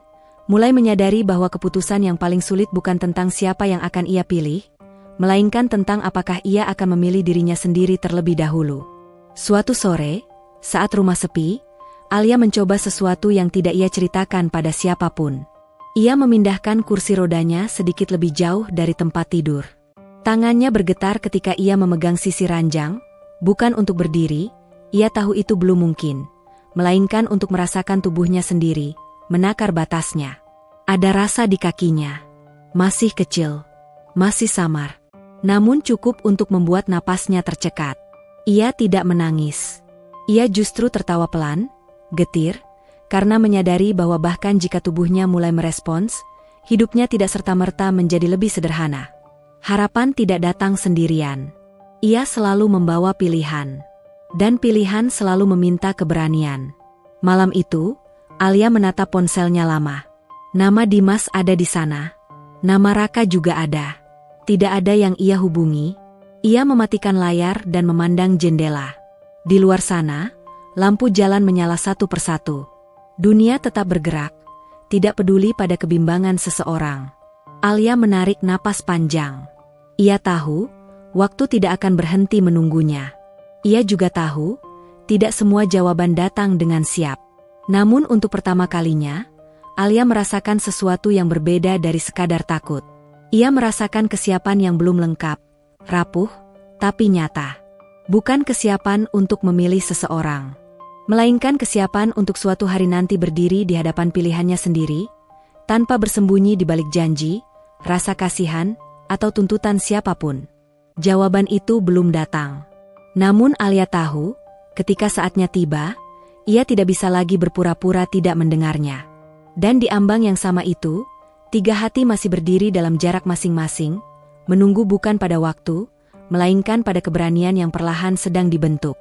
mulai menyadari bahwa keputusan yang paling sulit bukan tentang siapa yang akan ia pilih, melainkan tentang apakah ia akan memilih dirinya sendiri terlebih dahulu. Suatu sore, saat rumah sepi, Alia mencoba sesuatu yang tidak ia ceritakan pada siapapun. Ia memindahkan kursi rodanya sedikit lebih jauh dari tempat tidur. Tangannya bergetar ketika ia memegang sisi ranjang, bukan untuk berdiri, ia tahu itu belum mungkin, melainkan untuk merasakan tubuhnya sendiri, menakar batasnya. Ada rasa di kakinya. Masih kecil. Masih samar. Namun cukup untuk membuat napasnya tercekat. Ia tidak menangis. Ia justru tertawa pelan, getir, karena menyadari bahwa bahkan jika tubuhnya mulai merespons, hidupnya tidak serta-merta menjadi lebih sederhana. Harapan tidak datang sendirian. Ia selalu membawa pilihan. Dan pilihan selalu meminta keberanian. Malam itu, Alia menatap ponselnya lama. Nama Dimas ada di sana. Nama Raka juga ada. Tidak ada yang ia hubungi. Ia mematikan layar dan memandang jendela. Di luar sana, lampu jalan menyala satu persatu. Dunia tetap bergerak, tidak peduli pada kebimbangan seseorang. Alia menarik napas panjang. Ia tahu, waktu tidak akan berhenti menunggunya. Ia juga tahu, tidak semua jawaban datang dengan siap. Namun untuk pertama kalinya, Alia merasakan sesuatu yang berbeda dari sekadar takut. Ia merasakan kesiapan yang belum lengkap, rapuh, tapi nyata. Bukan kesiapan untuk memilih seseorang, melainkan kesiapan untuk suatu hari nanti berdiri di hadapan pilihannya sendiri, tanpa bersembunyi di balik janji, rasa kasihan, atau tuntutan siapapun. Jawaban itu belum datang. Namun Alia tahu, ketika saatnya tiba, ia tidak bisa lagi berpura-pura tidak mendengarnya. Dan di ambang yang sama itu, tiga hati masih berdiri dalam jarak masing-masing, menunggu bukan pada waktu, melainkan pada keberanian yang perlahan sedang dibentuk.